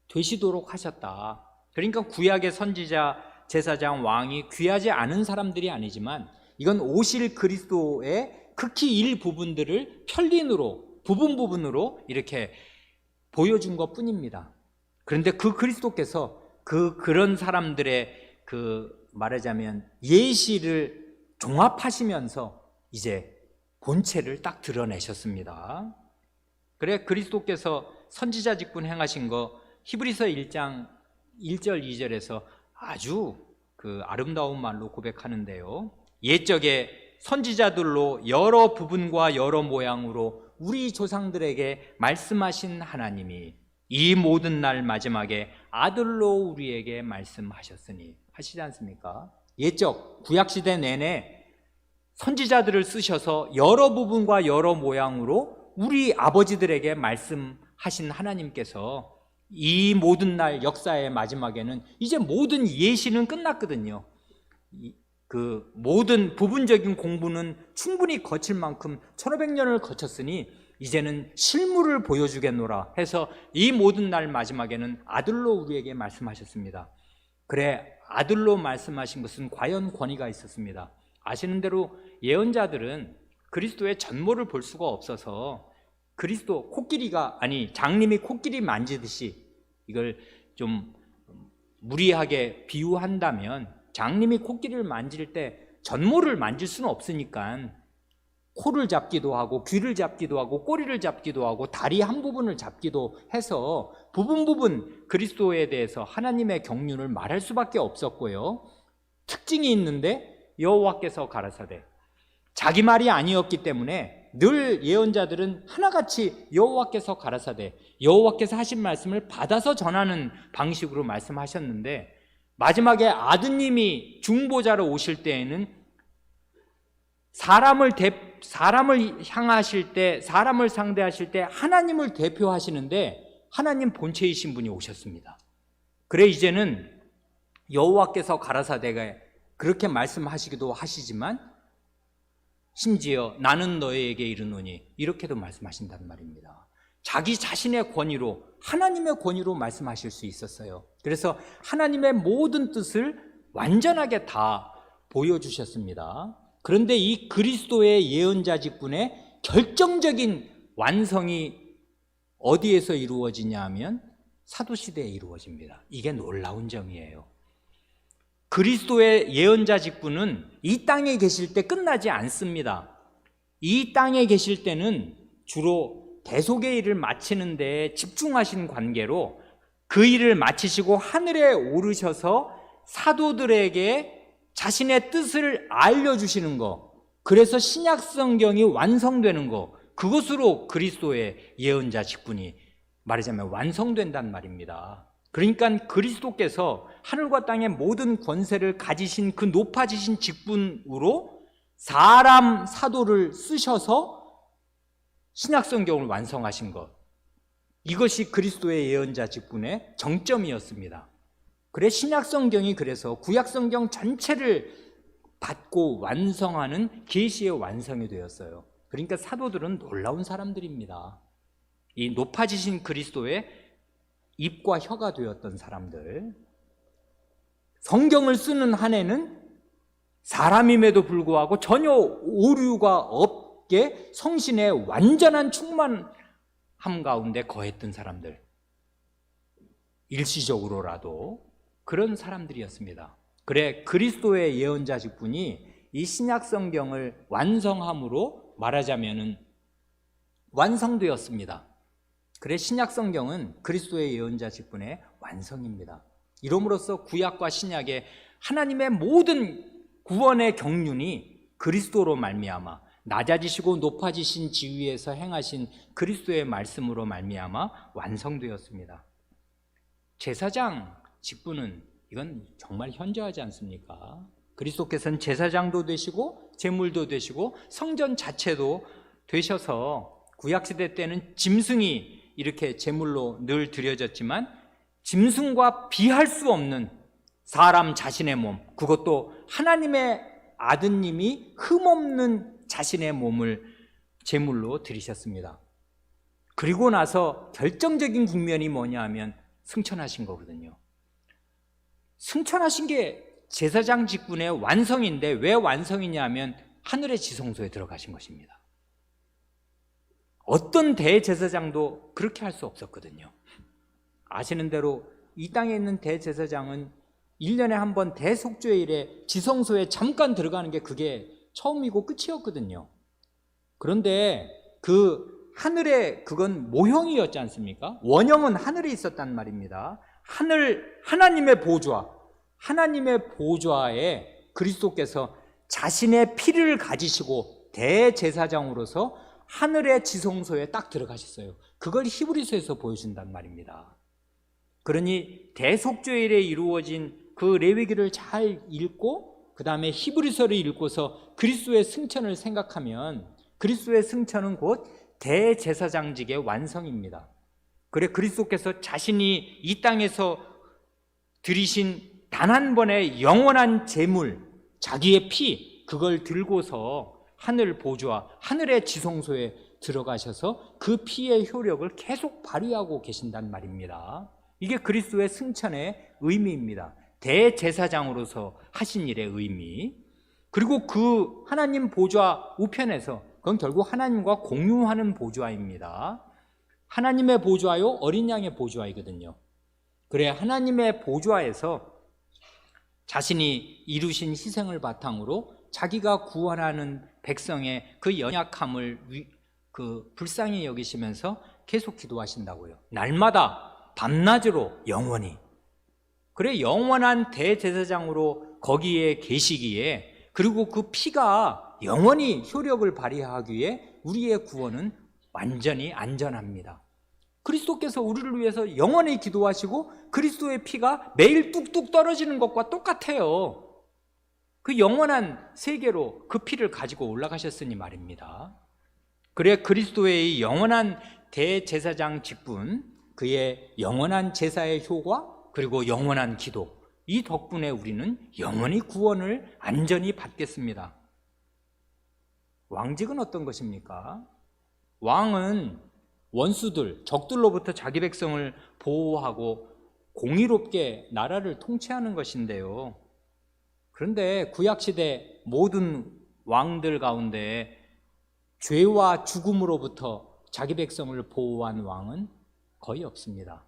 되시도록 하셨다. 그러니까 구약의 선지자, 제사장, 왕이 귀하지 않은 사람들이 아니지만 이건 오실 그리스도의 극히 일부분들을 편린으로, 부분으로 이렇게 보여준 것 뿐입니다. 그런데 그 그리스도께서 그런 사람들의 말하자면 예시를 종합하시면서 이제 본체를 딱 드러내셨습니다. 그래 그리스도께서 선지자 직분 행하신 거 히브리서 1장 1절 2절에서 아주 아름다운 말로 고백하는데요. 옛적에 선지자들로 여러 부분과 여러 모양으로 우리 조상들에게 말씀하신 하나님이 이 모든 날 마지막에 아들로 우리에게 말씀하셨으니 하시지 않습니까? 옛적 구약시대 내내 선지자들을 쓰셔서 여러 부분과 여러 모양으로 우리 아버지들에게 말씀하신 하나님께서 이 모든 날 역사의 마지막에는 이제 모든 예시는 끝났거든요. 그 모든 부분적인 공부는 충분히 거칠 만큼 1500년을 거쳤으니 이제는 실물을 보여주겠노라 해서 이 모든 날 마지막에는 아들로 우리에게 말씀하셨습니다. 그래 아들로 말씀하신 것은 과연 권위가 있었습니다. 아시는 대로 예언자들은 그리스도의 전모를 볼 수가 없어서 그리스도 장님이 코끼리 만지듯이 이걸 좀 무리하게 비유한다면 장님이 코끼리를 만질 때 전모를 만질 수는 없으니까 코를 잡기도 하고 귀를 잡기도 하고 꼬리를 잡기도 하고 다리 한 부분을 잡기도 해서 부분 그리스도에 대해서 하나님의 경륜을 말할 수밖에 없었고요. 특징이 있는데 여호와께서 가라사대 자기 말이 아니었기 때문에 늘 예언자들은 하나같이 여호와께서 가라사대 여호와께서 하신 말씀을 받아서 전하는 방식으로 말씀하셨는데 마지막에 아드님이 중보자로 오실 때에는 사람을 향하실 때, 사람을 상대하실 때 하나님을 대표하시는데 하나님 본체이신 분이 오셨습니다. 그래 이제는 여호와께서 가라사대가 그렇게 말씀하시기도 하시지만 심지어 나는 너희에게 이르노니 이렇게도 말씀하신단 말입니다. 자기 자신의 권위로 하나님의 권위로 말씀하실 수 있었어요. 그래서 하나님의 모든 뜻을 완전하게 다 보여주셨습니다. 그런데 이 그리스도의 예언자 직분의 결정적인 완성이 어디에서 이루어지냐 하면 사도시대에 이루어집니다. 이게 놀라운 점이에요. 그리스도의 예언자 직분은 이 땅에 계실 때 끝나지 않습니다. 이 땅에 계실 때는 주로 대속의 일을 마치는 데 집중하신 관계로 그 일을 마치시고 하늘에 오르셔서 사도들에게 자신의 뜻을 알려주시는 것, 그래서 신약 성경이 완성되는 것, 그것으로 그리스도의 예언자 직분이 말하자면 완성된단 말입니다. 그러니까 그리스도께서 하늘과 땅의 모든 권세를 가지신 그 높아지신 직분으로 사람 사도를 쓰셔서 신약 성경을 완성하신 것, 이것이 그리스도의 예언자 직분의 정점이었습니다. 그래 신약 성경이 그래서 구약 성경 전체를 받고 완성하는 계시의 완성이 되었어요. 그러니까 사도들은 놀라운 사람들입니다. 이 높아지신 그리스도의 입과 혀가 되었던 사람들, 성경을 쓰는 한 해는 사람임에도 불구하고 전혀 오류가 없게 성신의 완전한 충만함 가운데 거했던 사람들, 일시적으로라도 그런 사람들이었습니다. 그래 그리스도의 예언자 직분이 이 신약 성경을 완성함으로 말하자면은 완성되었습니다. 그래 신약 성경은 그리스도의 예언자 직분의 완성입니다. 이름으로써 구약과 신약의 하나님의 모든 구원의 경륜이 그리스도로 말미암아 낮아지시고 높아지신 지위에서 행하신 그리스도의 말씀으로 말미암아 완성되었습니다. 제사장 직분은 이건 정말 현저하지 않습니까? 그리스도께서는 제사장도 되시고 제물도 되시고 성전 자체도 되셔서 구약시대 때는 짐승이 이렇게 제물로 늘 드려졌지만 짐승과 비할 수 없는 사람 자신의 몸, 그것도 하나님의 아드님이 흠없는 자신의 몸을 제물로 드리셨습니다. 그리고 나서 결정적인 국면이 뭐냐 하면 승천하신 거거든요. 승천하신 게 제사장 직분의 완성인데 왜 완성이냐 하면 하늘의 지성소에 들어가신 것입니다. 어떤 대제사장도 그렇게 할 수 없었거든요. 아시는 대로 이 땅에 있는 대제사장은 1년에 한 번 대속죄일에 지성소에 잠깐 들어가는 게 그게 처음이고 끝이었거든요. 그런데 그 하늘에 그건 모형이었지 않습니까? 원형은 하늘에 있었단 말입니다. 하나님의 보좌에 그리스도께서 자신의 피를 가지시고 대제사장으로서 하늘의 지성소에 딱 들어가셨어요. 그걸 히브리서에서 보여준단 말입니다. 그러니 대속죄일에 이루어진 그 레위기를 잘 읽고 그 다음에 히브리서를 읽고서 그리스도의 승천을 생각하면 그리스도의 승천은 곧 대제사장직의 완성입니다. 그래 그리스도께서 자신이 이 땅에서 드리신 단 한 번의 영원한 제물, 자기의 피, 그걸 들고서 하늘 보좌, 하늘의 지성소에 들어가셔서 그 피의 효력을 계속 발휘하고 계신단 말입니다. 이게 그리스도의 승천의 의미입니다. 대제사장으로서 하신 일의 의미. 그리고 그 하나님 보좌 우편에서 그건 결국 하나님과 공유하는 보좌입니다. 하나님의 보좌요, 어린 양의 보좌이거든요. 그래 하나님의 보좌에서 자신이 이루신 희생을 바탕으로 자기가 구원하는 백성의 그 연약함을 불쌍히 여기시면서 계속 기도하신다고요. 날마다 밤낮으로 영원히. 그래 영원한 대제사장으로 거기에 계시기에 그리고 그 피가 영원히 효력을 발휘하기에 우리의 구원은 완전히 안전합니다. 그리스도께서 우리를 위해서 영원히 기도하시고 그리스도의 피가 매일 뚝뚝 떨어지는 것과 똑같아요. 그 영원한 세계로 그 피를 가지고 올라가셨으니 말입니다. 그래 그리스도의 영원한 대제사장 직분, 그의 영원한 제사의 효과, 그리고 영원한 기도, 이 덕분에 우리는 영원히 구원을 안전히 받겠습니다. 왕직은 어떤 것입니까? 왕은 원수들, 적들로부터 자기 백성을 보호하고 공의롭게 나라를 통치하는 것인데요. 그런데 구약시대 모든 왕들 가운데 죄와 죽음으로부터 자기 백성을 보호한 왕은 거의 없습니다.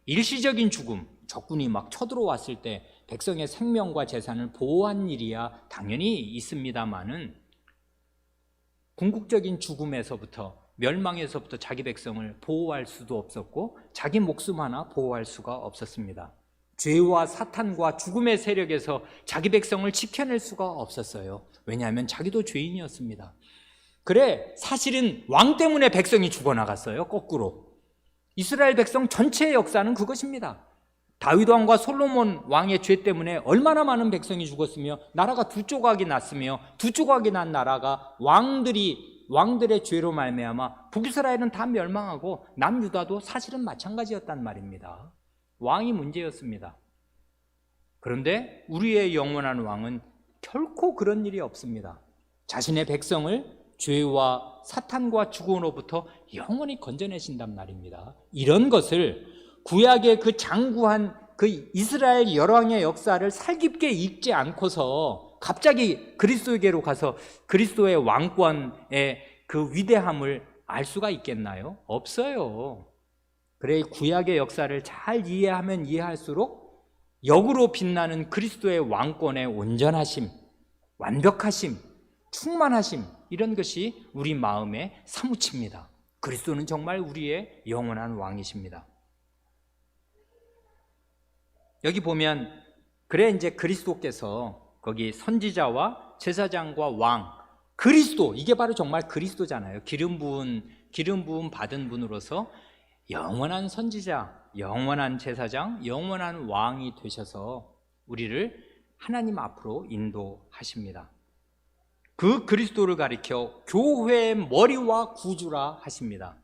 일시적인 죽음, 적군이 막 쳐들어왔을 때 백성의 생명과 재산을 보호한 일이야 당연히 있습니다마는 궁극적인 죽음에서부터 멸망에서부터 자기 백성을 보호할 수도 없었고 자기 목숨 하나 보호할 수가 없었습니다. 죄와 사탄과 죽음의 세력에서 자기 백성을 지켜낼 수가 없었어요. 왜냐하면 자기도 죄인이었습니다. 그래 사실은 왕 때문에 백성이 죽어나갔어요. 거꾸로 이스라엘 백성 전체의 역사는 그것입니다. 다윗 왕과 솔로몬 왕의 죄 때문에 얼마나 많은 백성이 죽었으며 나라가 두 조각이 났으며 두 조각이 난 나라가 왕들의 죄로 말미암아 북이스라엘은 다 멸망하고 남유다도 사실은 마찬가지였단 말입니다. 왕이 문제였습니다. 그런데 우리의 영원한 왕은 결코 그런 일이 없습니다. 자신의 백성을 죄와 사탄과 죽음으로부터 영원히 건져내신단 말입니다. 이런 것을 구약의 그 장구한 그 이스라엘 열왕의 역사를 살깊게 읽지 않고서 갑자기 그리스도에게로 가서 그리스도의 왕권의 그 위대함을 알 수가 있겠나요? 없어요. 그래, 구약의 역사를 잘 이해하면 이해할수록 역으로 빛나는 그리스도의 왕권의 온전하심, 완벽하심, 충만하심, 이런 것이 우리 마음에 사무칩니다. 그리스도는 정말 우리의 영원한 왕이십니다. 여기 보면 그래 이제 그리스도께서 거기 선지자와 제사장과 왕, 그리스도, 이게 바로 정말 그리스도잖아요. 기름 부음 받은 분으로서 영원한 선지자, 영원한 제사장, 영원한 왕이 되셔서 우리를 하나님 앞으로 인도하십니다. 그 그리스도를 가리켜 교회의 머리와 구주라 하십니다.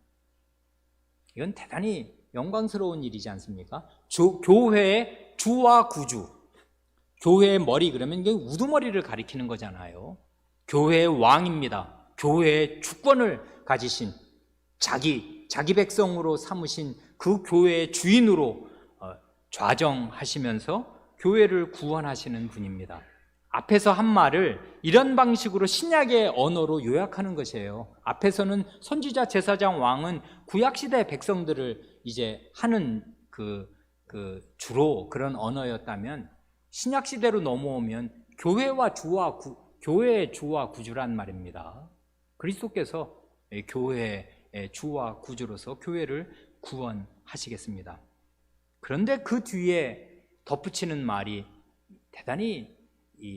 이건 대단히 영광스러운 일이지 않습니까? 교회의 주와 구주, 교회의 머리, 그러면 이게 우두머리를 가리키는 거잖아요. 교회의 왕입니다. 교회의 주권을 가지신, 자기 백성으로 삼으신 그 교회의 주인으로 좌정하시면서 교회를 구원하시는 분입니다. 앞에서 한 말을 이런 방식으로 신약의 언어로 요약하는 것이에요. 앞에서는 선지자, 제사장, 왕은 구약시대 백성들을 이제 하는 주로 그런 언어였다면, 신약시대로 넘어오면 교회의 주와 구주란 말입니다. 그리스도께서 교회의 주와 구주로서 교회를 구원하시겠습니다. 그런데 그 뒤에 덧붙이는 말이 대단히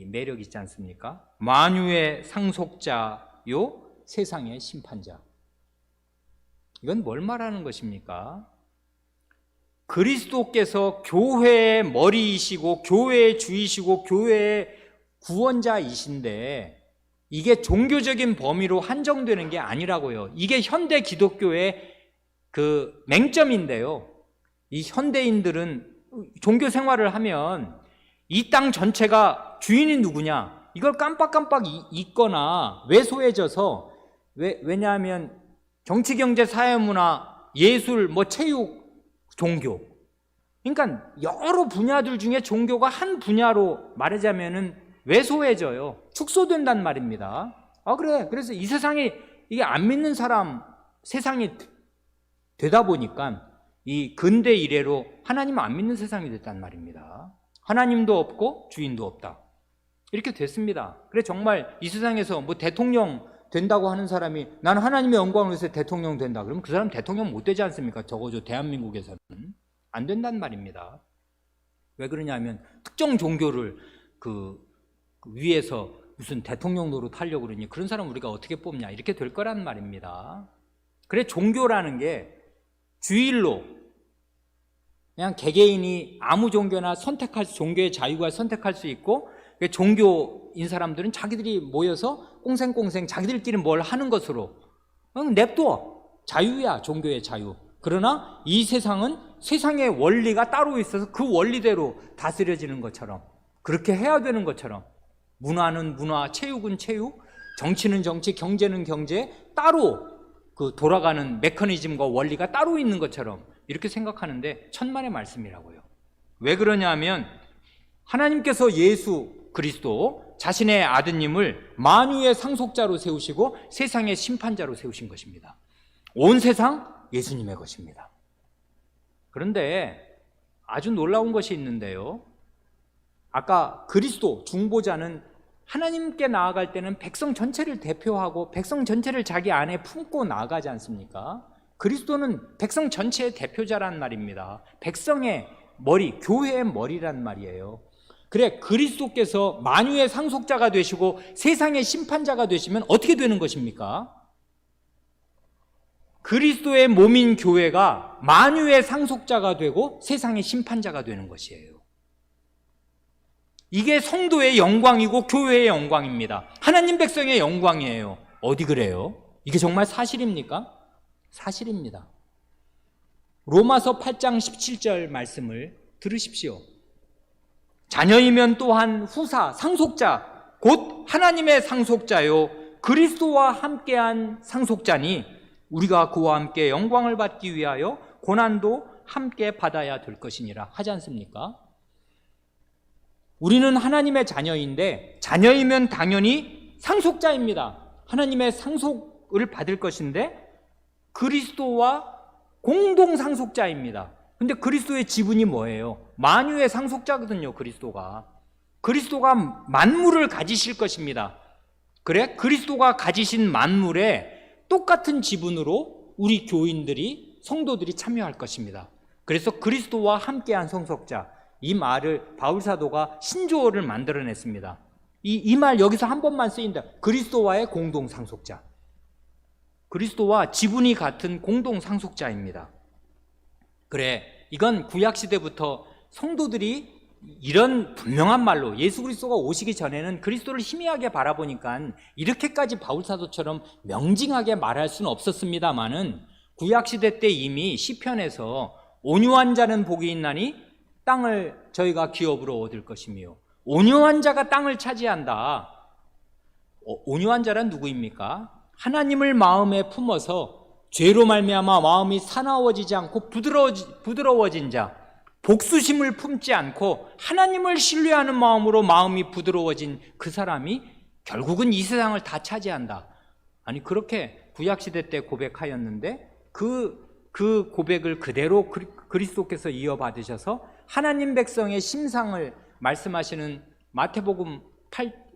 매력 있지 않습니까? 만유의 상속자요 세상의 심판자. 이건 뭘 말하는 것입니까? 그리스도께서 교회의 머리이시고 교회의 주이시고 교회의 구원자이신데, 이게 종교적인 범위로 한정되는 게 아니라고요. 이게 현대 기독교의 그 맹점인데요. 이 현대인들은 종교 생활을 하면 이 땅 전체가 주인이 누구냐, 이걸 깜빡깜빡 잊거나 왜소해져서, 왜냐하면 정치, 경제, 사회, 문화, 예술, 체육, 종교, 그러니까 여러 분야들 중에 종교가 한 분야로 말하자면은 왜소해져요. 축소된단 말입니다. 그래서 이 세상에 이게 안 믿는 사람 세상이 되다 보니까 이 근대 이래로 하나님 안 믿는 세상이 됐단 말입니다. 하나님도 없고 주인도 없다, 이렇게 됐습니다. 그래, 정말 이 세상에서 대통령 된다고 하는 사람이 나는 하나님의 영광을 위해서 대통령 된다, 그러면 그 사람 대통령 못 되지 않습니까? 적어도 대한민국에서는 안 된단 말입니다. 왜 그러냐면 특정 종교를 위에서 무슨 대통령 노릇하려고 그러니 그런 사람 우리가 어떻게 뽑냐, 이렇게 될 거란 말입니다. 그래, 종교라는 게 주일로 그냥 개개인이 아무 종교나 종교의 자유가 선택할 수 있고, 종교인 사람들은 자기들이 모여서 꽁생꽁생 자기들끼리 뭘 하는 것으로 냅둬, 자유야, 종교의 자유. 그러나 이 세상은 세상의 원리가 따로 있어서 그 원리대로 다스려지는 것처럼, 그렇게 해야 되는 것처럼, 문화는 문화, 체육은 체육, 정치는 정치, 경제는 경제, 따로 돌아가는 메커니즘과 원리가 따로 있는 것처럼 이렇게 생각하는데 천만의 말씀이라고요. 왜 그러냐면 하나님께서 예수 그리스도 자신의 아드님을 만유의 상속자로 세우시고 세상의 심판자로 세우신 것입니다. 온 세상 예수님의 것입니다. 그런데 아주 놀라운 것이 있는데요, 아까 그리스도 중보자는 하나님께 나아갈 때는 백성 전체를 대표하고 백성 전체를 자기 안에 품고 나아가지 않습니까? 그리스도는 백성 전체의 대표자란 말입니다. 백성의 머리, 교회의 머리란 말이에요. 그래, 그리스도께서 만유의 상속자가 되시고 세상의 심판자가 되시면 어떻게 되는 것입니까? 그리스도의 몸인 교회가 만유의 상속자가 되고 세상의 심판자가 되는 것이에요. 이게 성도의 영광이고 교회의 영광입니다. 하나님 백성의 영광이에요. 어디 그래요? 이게 정말 사실입니까? 사실입니다. 로마서 8장 17절 말씀을 들으십시오. 자녀이면 또한 후사, 상속자, 곧 하나님의 상속자요 그리스도와 함께한 상속자니 우리가 그와 함께 영광을 받기 위하여 고난도 함께 받아야 될 것이니라 하지 않습니까? 우리는 하나님의 자녀인데 자녀이면 당연히 상속자입니다. 하나님의 상속을 받을 것인데 그리스도와 공동 상속자입니다. 근데 그리스도의 지분이 뭐예요? 만유의 상속자거든요. 그리스도가 만물을 가지실 것입니다. 그래? 그리스도가 가지신 만물에 똑같은 지분으로 우리 교인들이, 성도들이 참여할 것입니다. 그래서 그리스도와 함께한 상속자, 이 말을 바울사도가 신조어를 만들어냈습니다. 이 말 여기서 한 번만 쓰인다. 그리스도와의 공동 상속자. 그리스도와 지분이 같은 공동 상속자입니다. 그래, 이건 구약시대부터 성도들이 이런 분명한 말로, 예수 그리스도가 오시기 전에는 그리스도를 희미하게 바라보니까 이렇게까지 바울사도처럼 명징하게 말할 수는 없었습니다마는 구약시대 때 이미 시편에서 온유한 자는 복이 있나니 땅을 저희가 기업으로 얻을 것이며, 온유한 자가 땅을 차지한다. 온유한 자란 누구입니까? 하나님을 마음에 품어서 죄로 말미암아 마음이 사나워지지 않고 부드러워진 자, 복수심을 품지 않고 하나님을 신뢰하는 마음으로 마음이 부드러워진 그 사람이 결국은 이 세상을 다 차지한다. 아니, 그렇게 구약시대 때 고백하였는데 그 고백을 그대로 그리스도께서 이어받으셔서 하나님 백성의 심상을 말씀하시는 마태복음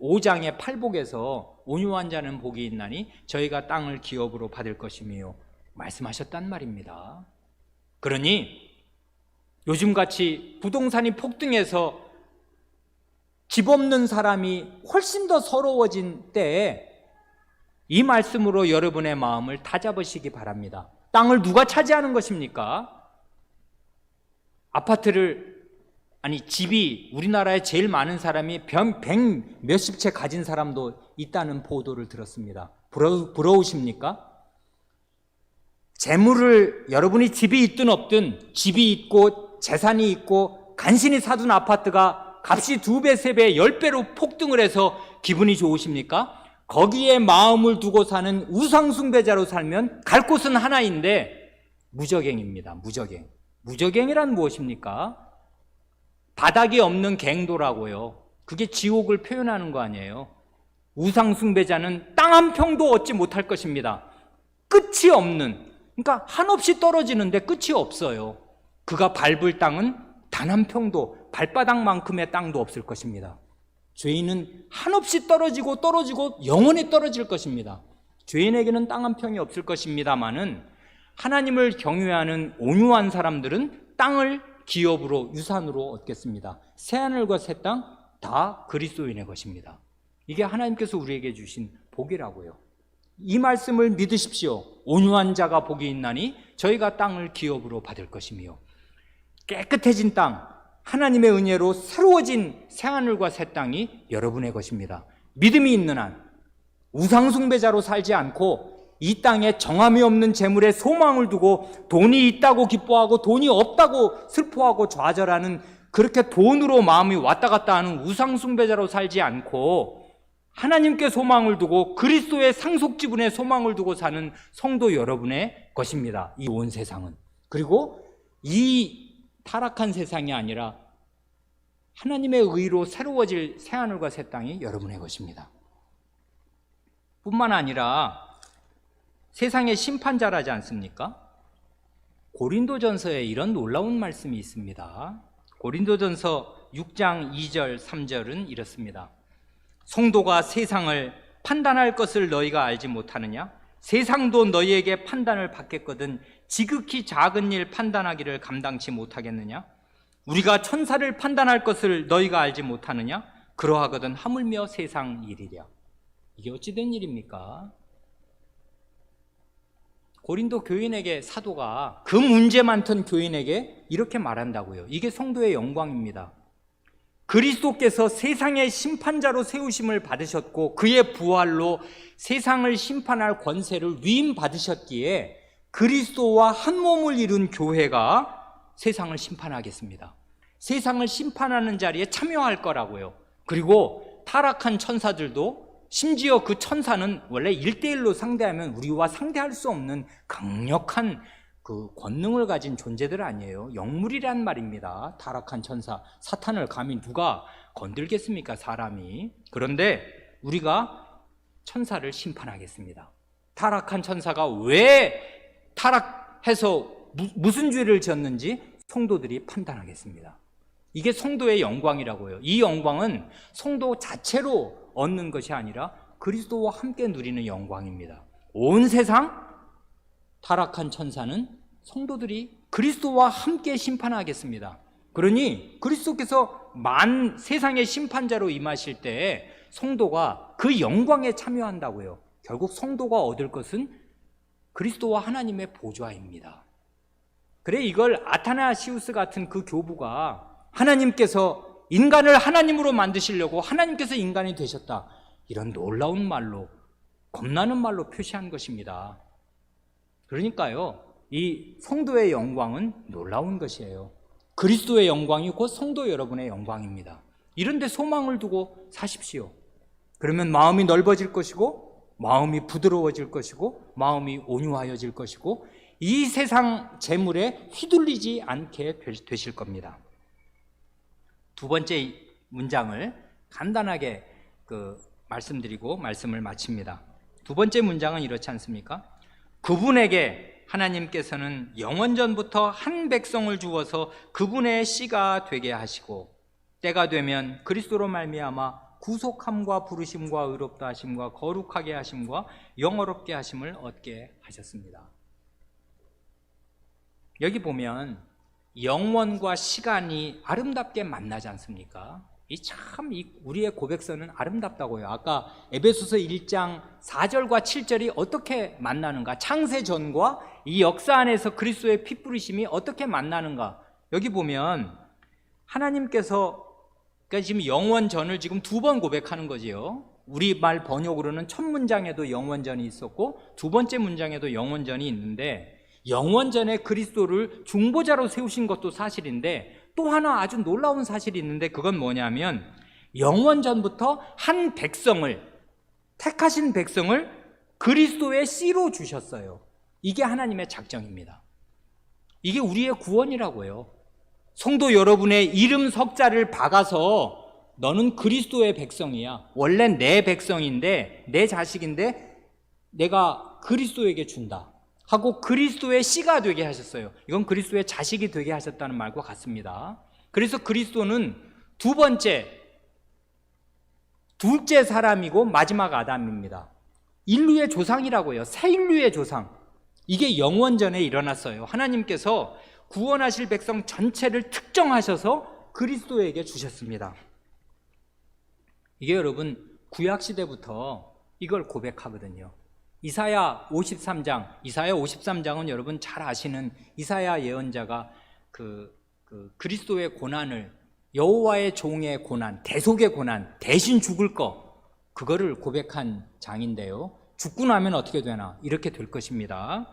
5장의 8복에서 온유한 자는 복이 있나니 저희가 땅을 기업으로 받을 것이며 말씀하셨단 말입니다. 그러니 요즘같이 부동산이 폭등해서 집 없는 사람이 훨씬 더 서러워진 때에 이 말씀으로 여러분의 마음을 다잡으시기 바랍니다. 땅을 누가 차지하는 것입니까? 집이 우리나라에 제일 많은 사람이 100 몇십 채 가진 사람도 있다는 보도를 들었습니다. 부러우십니까? 재물을, 여러분이 집이 있든 없든 집이 있고 재산이 있고 간신히 사둔 아파트가 값이 2배, 3배, 10배로 폭등을 해서 기분이 좋으십니까? 거기에 마음을 두고 사는 우상숭배자로 살면 갈 곳은 하나인데 무저갱입니다. 무저갱이란 무엇입니까? 바닥이 없는 갱도라고요. 그게 지옥을 표현하는 거 아니에요. 우상숭배자는 땅 한 평도 얻지 못할 것입니다. 끝이 없는, 그러니까 한없이 떨어지는데 끝이 없어요. 그가 밟을 땅은 단 한 평도, 발바닥만큼의 땅도 없을 것입니다. 죄인은 한없이 떨어지고 영원히 떨어질 것입니다. 죄인에게는 땅 한 평이 없을 것입니다마는 하나님을 경외하는 온유한 사람들은 땅을 기업으로, 유산으로 얻겠습니다. 새하늘과 새 땅 다 그리스도인의 것입니다. 이게 하나님께서 우리에게 주신 복이라고요. 이 말씀을 믿으십시오. 온유한 자가 복이 있나니 저희가 땅을 기업으로 받을 것이며, 깨끗해진 땅, 하나님의 은혜로 새로워진 새하늘과 새 땅이 여러분의 것입니다. 믿음이 있는 한 우상숭배자로 살지 않고 이 땅에 정함이 없는 재물에 소망을 두고 돈이 있다고 기뻐하고 돈이 없다고 슬퍼하고 좌절하는, 그렇게 돈으로 마음이 왔다 갔다 하는 우상숭배자로 살지 않고 하나님께 소망을 두고 그리스도의 상속지분에 소망을 두고 사는 성도 여러분의 것입니다. 이 온 세상은. 그리고 이 타락한 세상이 아니라 하나님의 의로 새로워질 새하늘과 새 땅이 여러분의 것입니다. 뿐만 아니라 세상의 심판자라지 않습니까? 고린도전서에 이런 놀라운 말씀이 있습니다. 고린도전서 6장 2절 3절은 이렇습니다. 성도가 세상을 판단할 것을 너희가 알지 못하느냐? 세상도 너희에게 판단을 받겠거든 지극히 작은 일 판단하기를 감당치 못하겠느냐? 우리가 천사를 판단할 것을 너희가 알지 못하느냐? 그러하거든 하물며 세상 일이랴. 이게 어찌 된 일입니까? 고린도 교인에게 사도가 그 문제 많던 교인에게 이렇게 말한다고요. 이게 성도의 영광입니다. 그리스도께서 세상의 심판자로 세우심을 받으셨고 그의 부활로 세상을 심판할 권세를 위임받으셨기에 그리스도와 한 몸을 이룬 교회가 세상을 심판하겠습니다. 세상을 심판하는 자리에 참여할 거라고요. 그리고 타락한 천사들도, 심지어 그 천사는 원래 1대1로 상대하면 우리와 상대할 수 없는 강력한 그 권능을 가진 존재들 아니에요. 영물이란 말입니다. 타락한 천사, 사탄을 감히 누가 건들겠습니까, 사람이. 그런데 우리가 천사를 심판하겠습니다. 타락한 천사가 왜 타락해서 무슨 죄를 지었는지 성도들이 판단하겠습니다. 이게 성도의 영광이라고요. 이 영광은 성도 자체로 얻는 것이 아니라 그리스도와 함께 누리는 영광입니다. 온 세상 타락한 천사는 성도들이 그리스도와 함께 심판하겠습니다. 그러니 그리스도께서 세상의 심판자로 임하실 때 성도가 그 영광에 참여한다고요. 결국 성도가 얻을 것은 그리스도와 하나님의 보좌입니다. 그래, 이걸 아타나시우스 같은 그 교부가 하나님께서 인간을 하나님으로 만드시려고 하나님께서 인간이 되셨다, 이런 놀라운 말로, 겁나는 말로 표시한 것입니다. 그러니까요, 이 성도의 영광은 놀라운 것이에요. 그리스도의 영광이 곧 성도 여러분의 영광입니다. 이런 데 소망을 두고 사십시오. 그러면 마음이 넓어질 것이고, 마음이 부드러워질 것이고, 마음이 온유하여질 것이고, 이 세상 재물에 휘둘리지 않게 되실 겁니다. 두 번째 문장을 간단하게 말씀드리고 말씀을 마칩니다. 두 번째 문장은 이렇지 않습니까? 그분에게 하나님께서는 영원전부터 한 백성을 주어서 그분의 씨가 되게 하시고 때가 되면 그리스도로 말미암아 구속함과 부르심과 의롭다 하심과 거룩하게 하심과 영어롭게 하심을 얻게 하셨습니다. 여기 보면 영원과 시간이 아름답게 만나지 않습니까? 우리의 고백서는 아름답다고요. 아까 에베소서 1장 4절과 7절이 어떻게 만나는가, 창세전과 이 역사 안에서 그리스도의 피 뿌리심이 어떻게 만나는가, 여기 보면 하나님께서, 그러니까 지금 영원전을 지금 두 번 고백하는 거지요. 우리말 번역으로는 첫 문장에도 영원전이 있었고 두 번째 문장에도 영원전이 있는데, 영원전에 그리스도를 중보자로 세우신 것도 사실인데 또 하나 아주 놀라운 사실이 있는데, 그건 뭐냐면 영원전부터 한 백성을, 택하신 백성을 그리스도의 씨로 주셨어요. 이게 하나님의 작정입니다. 이게 우리의 구원이라고요. 성도 여러분의 이름 석자를 박아서 너는 그리스도의 백성이야, 원래 내 백성인데, 내 자식인데 내가 그리스도에게 준다 하고 그리스도의 씨가 되게 하셨어요. 이건 그리스도의 자식이 되게 하셨다는 말과 같습니다. 그래서 그리스도는 둘째 사람이고 마지막 아담입니다. 인류의 조상이라고요. 새 인류의 조상. 이게 영원전에 일어났어요. 하나님께서 구원하실 백성 전체를 특정하셔서 그리스도에게 주셨습니다. 이게 여러분 구약시대부터 이걸 고백하거든요. 이사야 53장은 여러분 잘 아시는 이사야 예언자가 그리스도의 고난을, 여호와의 종의 고난, 대속의 고난, 대신 죽을 거, 그거를 고백한 장인데요. 죽고 나면 어떻게 되나, 이렇게 될 것입니다.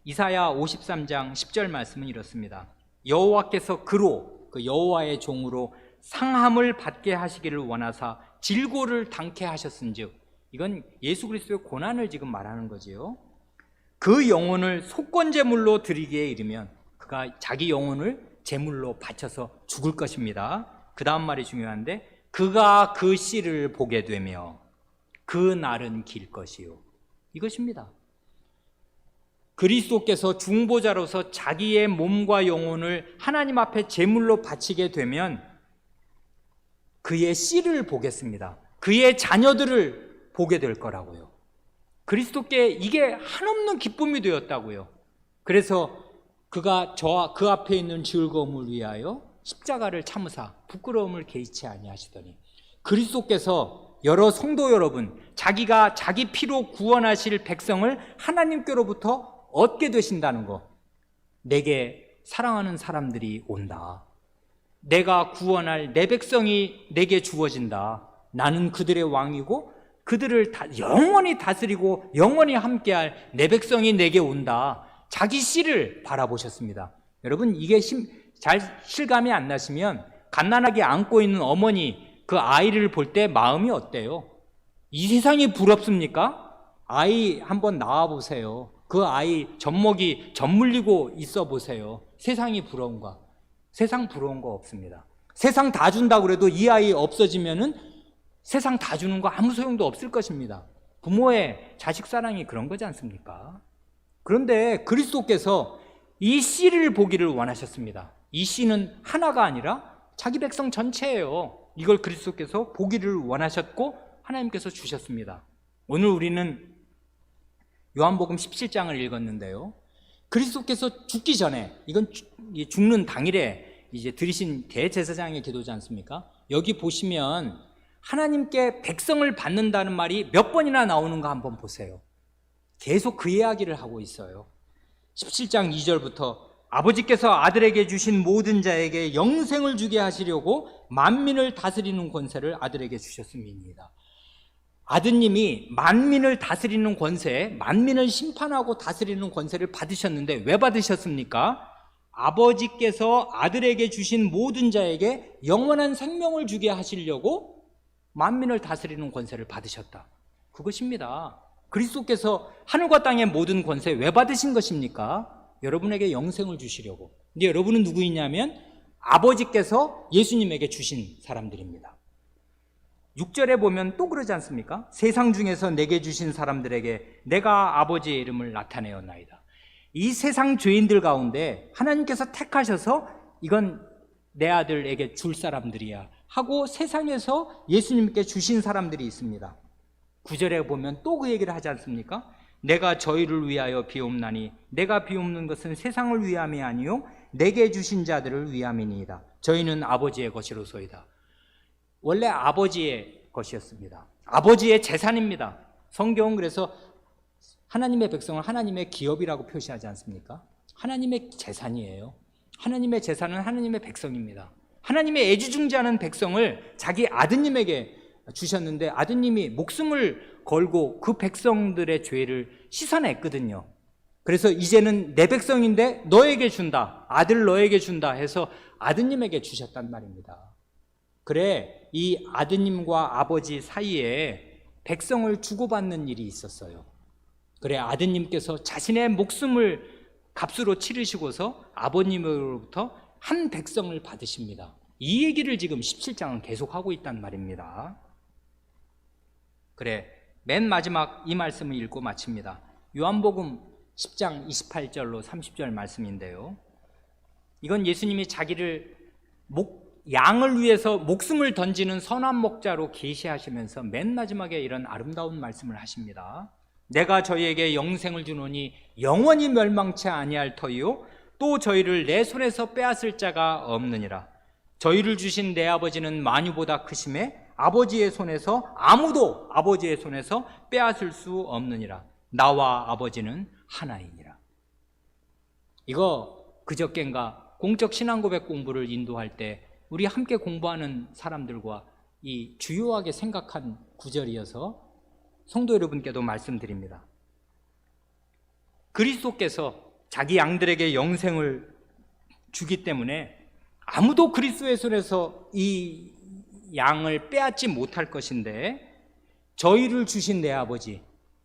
이사야 53장 10절 말씀은 이렇습니다. 여호와께서 여호와의 종으로 상함을 받게 하시기를 원하사 질고를 당케 하셨은즉, 이건 예수 그리스도의 고난을 지금 말하는 거지요. 그 영혼을 속건제물로 드리기에 이르면 그가 자기 영혼을 제물로 바쳐서 죽을 것입니다. 그 다음 말이 중요한데, 그가 그 씨를 보게 되며 그 날은 길 것이요, 이것입니다. 그리스도께서 중보자로서 자기의 몸과 영혼을 하나님 앞에 제물로 바치게 되면 그의 씨를 보겠습니다. 그의 자녀들을 보게 될 거라고요. 그리스도께 이게 한없는 기쁨이 되었다고요. 그래서 그가 저와 그 앞에 있는 즐거움을 위하여 십자가를 참으사 부끄러움을 개의치 아니하시더니, 그리스도께서 여러 성도 여러분, 자기가 자기 피로 구원하실 백성을 하나님께로부터 얻게 되신다는 거, 내게 사랑하는 사람들이 온다, 내가 구원할 내 백성이 내게 주어진다, 나는 그들의 왕이고 그들을 영원히 다스리고 영원히 함께할 내 백성이 내게 온다, 자기 씨를 바라보셨습니다. 여러분, 이게 잘 실감이 안 나시면 갓난아기 안고 있는 어머니 그 아이를 볼 때 마음이 어때요? 이 세상이 부럽습니까? 아이 한번 낳아보세요. 그 아이 젖먹이 젖물리고 있어 보세요. 세상이 부러운가? 세상 부러운 거 없습니다. 세상 다 준다고 그래도 이 아이 없어지면은 세상 다 주는 거 아무 소용도 없을 것입니다. 부모의 자식 사랑이 그런 거지 않습니까? 그런데 그리스도께서 이 씨를 보기를 원하셨습니다. 이 씨는 하나가 아니라 자기 백성 전체예요. 이걸 그리스도께서 보기를 원하셨고 하나님께서 주셨습니다. 오늘 우리는 요한복음 17장을 읽었는데요. 그리스도께서 죽기 전에, 이건 죽는 당일에 이제 드리신 대제사장의 기도지 않습니까? 여기 보시면 하나님께 백성을 받는다는 말이 몇 번이나 나오는가 한번 보세요. 계속 그 이야기를 하고 있어요. 17장 2절부터 아버지께서 아들에게 주신 모든 자에게 영생을 주게 하시려고 만민을 다스리는 권세를 아들에게 주셨음이니이다. 아드님이 만민을 다스리는 권세, 만민을 심판하고 다스리는 권세를 받으셨는데 왜 받으셨습니까? 아버지께서 아들에게 주신 모든 자에게 영원한 생명을 주게 하시려고 만민을 다스리는 권세를 받으셨다. 그것입니다. 그리스도께서 하늘과 땅의 모든 권세 왜 받으신 것입니까? 여러분에게 영생을 주시려고. 근데 여러분은 누구이냐면 아버지께서 예수님에게 주신 사람들입니다. 6절에 보면 또 그러지 않습니까? 세상 중에서 내게 주신 사람들에게 내가 아버지의 이름을 나타내었나이다. 이 세상 죄인들 가운데 하나님께서 택하셔서 이건 내 아들에게 줄 사람들이야 하고 세상에서 예수님께 주신 사람들이 있습니다. 9절에 보면 또 그 얘기를 하지 않습니까? 내가 저희를 위하여 비옵나니 내가 비옵는 것은 세상을 위함이 아니요 내게 주신 자들을 위함이니이다. 저희는 아버지의 것이로소이다. 원래 아버지의 것이었습니다. 아버지의 재산입니다. 성경은 그래서 하나님의 백성을 하나님의 기업이라고 표시하지 않습니까? 하나님의 재산이에요. 하나님의 재산은 하나님의 백성입니다. 하나님의 애지중지하는 백성을 자기 아드님에게 주셨는데 아드님이 목숨을 걸고 그 백성들의 죄를 씻어냈거든요. 그래서 이제는 내 백성인데 너에게 준다, 아들 너에게 준다 해서 아드님에게 주셨단 말입니다. 그래, 이 아드님과 아버지 사이에 백성을 주고받는 일이 있었어요. 그래, 아드님께서 자신의 목숨을 값으로 치르시고서 아버님으로부터 한 백성을 받으십니다. 이 얘기를 지금 17장은 계속하고 있단 말입니다. 그래, 맨 마지막 이 말씀을 읽고 마칩니다. 요한복음 10장 28절로 30절 말씀인데요. 이건 예수님이 자기를 양을 위해서 목숨을 던지는 선한 목자로 계시하시면서 맨 마지막에 이런 아름다운 말씀을 하십니다. 내가 저희에게 영생을 주노니 영원히 멸망치 아니할 터이요 또 저희를 내 손에서 빼앗을 자가 없느니라. 저희를 주신 내 아버지는 만유보다 크심에 아버지의 손에서 아무도 아버지의 손에서 빼앗을 수 없느니라. 나와 아버지는 하나이니라. 이거 그저껜가 공적 신앙고백 공부를 인도할 때 우리 함께 공부하는 사람들과 이 주요하게 생각한 구절이어서 성도 여러분께도 말씀드립니다. 그리스도께서 자기 양들에게 영생을 주기 때문에 아무도 그리스도의 손에서 이 양을 빼앗지 못할 것인데 저희를 주신 내 아버지,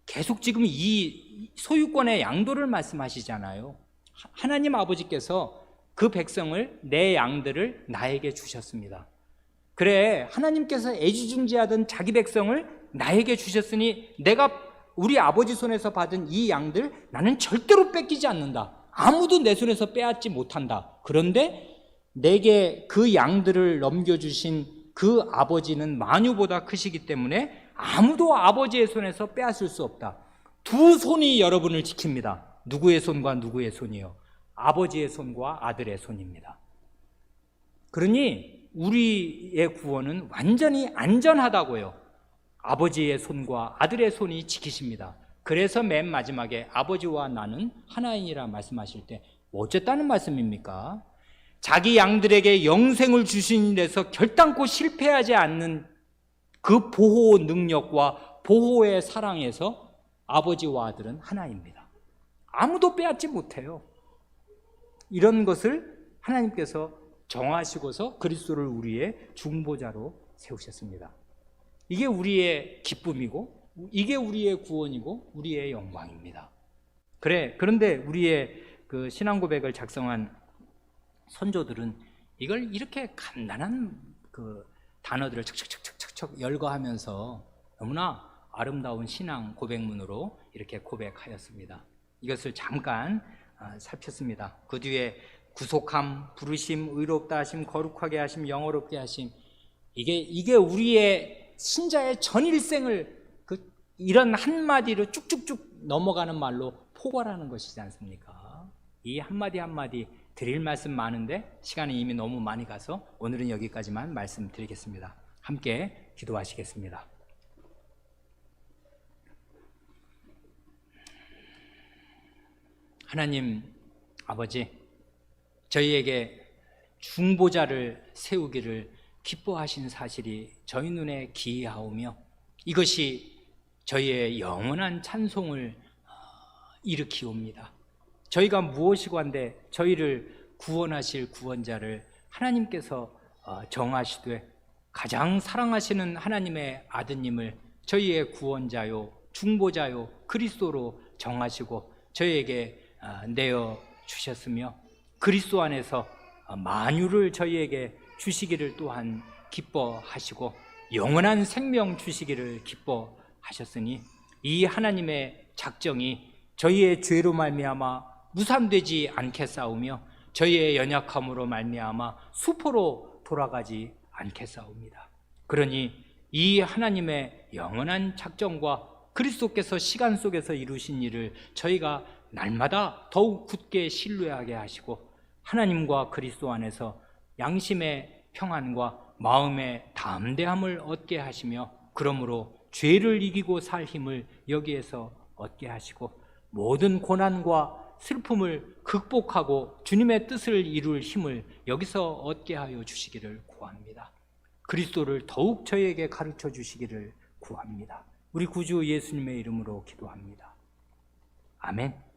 계속 지금 이 소유권의 양도를 말씀하시잖아요. 하나님 아버지께서 그 백성을, 내 양들을 나에게 주셨습니다. 그래, 하나님께서 애지중지하던 자기 백성을 나에게 주셨으니 내가 우리 아버지 손에서 받은 이 양들 나는 절대로 뺏기지 않는다. 아무도 내 손에서 빼앗지 못한다. 그런데 내게 그 양들을 넘겨주신 그 아버지는 만유보다 크시기 때문에 아무도 아버지의 손에서 빼앗을 수 없다. 두 손이 여러분을 지킵니다. 누구의 손과 누구의 손이요? 아버지의 손과 아들의 손입니다. 그러니 우리의 구원은 완전히 안전하다고요. 아버지의 손과 아들의 손이 지키십니다. 그래서 맨 마지막에 아버지와 나는 하나이니라 말씀하실 때 어쨌다는 말씀입니까? 자기 양들에게 영생을 주신 데서 결단코 실패하지 않는 그 보호 능력과 보호의 사랑에서 아버지와 아들은 하나입니다. 아무도 빼앗지 못해요. 이런 것을 하나님께서 정하시고서 그리스도를 우리의 중보자로 세우셨습니다. 이게 우리의 기쁨이고 이게 우리의 구원이고 우리의 영광입니다. 그런데 우리의 그 신앙 고백을 작성한 선조들은 이걸 이렇게 간단한 그 단어들을 척척척척척 열거하면서 너무나 아름다운 신앙 고백문으로 이렇게 고백하였습니다. 이것을 잠깐 살폈습니다. 그 뒤에 구속함, 부르심, 의롭다 하심, 거룩하게 하심, 영어롭게 하심, 이게 우리의 신자의 전일생을 이런 한마디로 쭉쭉쭉 넘어가는 말로 포괄하는 것이지 않습니까? 이 한마디 한마디 드릴 말씀 많은데 시간이 이미 너무 많이 가서 오늘은 여기까지만 말씀드리겠습니다. 함께 기도하시겠습니다. 하나님 아버지, 저희에게 중보자를 세우기를 기뻐하신 사실이 저희 눈에 기이하오며 이것이 저희의 영원한 찬송을 일으키옵니다. 저희가 무엇이건데 저희를 구원하실 구원자를 하나님께서 정하시되 가장 사랑하시는 하나님의 아드님을 저희의 구원자요 중보자요 그리스도로 정하시고 저희에게 내어 주셨으며 그리스도 안에서 만유를 저희에게 주시기를 또한 기뻐하시고 영원한 생명 주시기를 기뻐하셨으니 이 하나님의 작정이 저희의 죄로 말미암아 무산되지 않겠사오며 저희의 연약함으로 말미암아 수포로 돌아가지 않겠사옵니다. 그러니 이 하나님의 영원한 작정과 그리스도께서 시간 속에서 이루신 일을 저희가 날마다 더욱 굳게 신뢰하게 하시고 하나님과 그리스도 안에서 양심의 평안과 마음의 담대함을 얻게 하시며 그러므로 죄를 이기고 살 힘을 여기에서 얻게 하시고 모든 고난과 슬픔을 극복하고 주님의 뜻을 이룰 힘을 여기서 얻게 하여 주시기를 구합니다. 그리스도를 더욱 저희에게 가르쳐 주시기를 구합니다. 우리 구주 예수님의 이름으로 기도합니다. 아멘.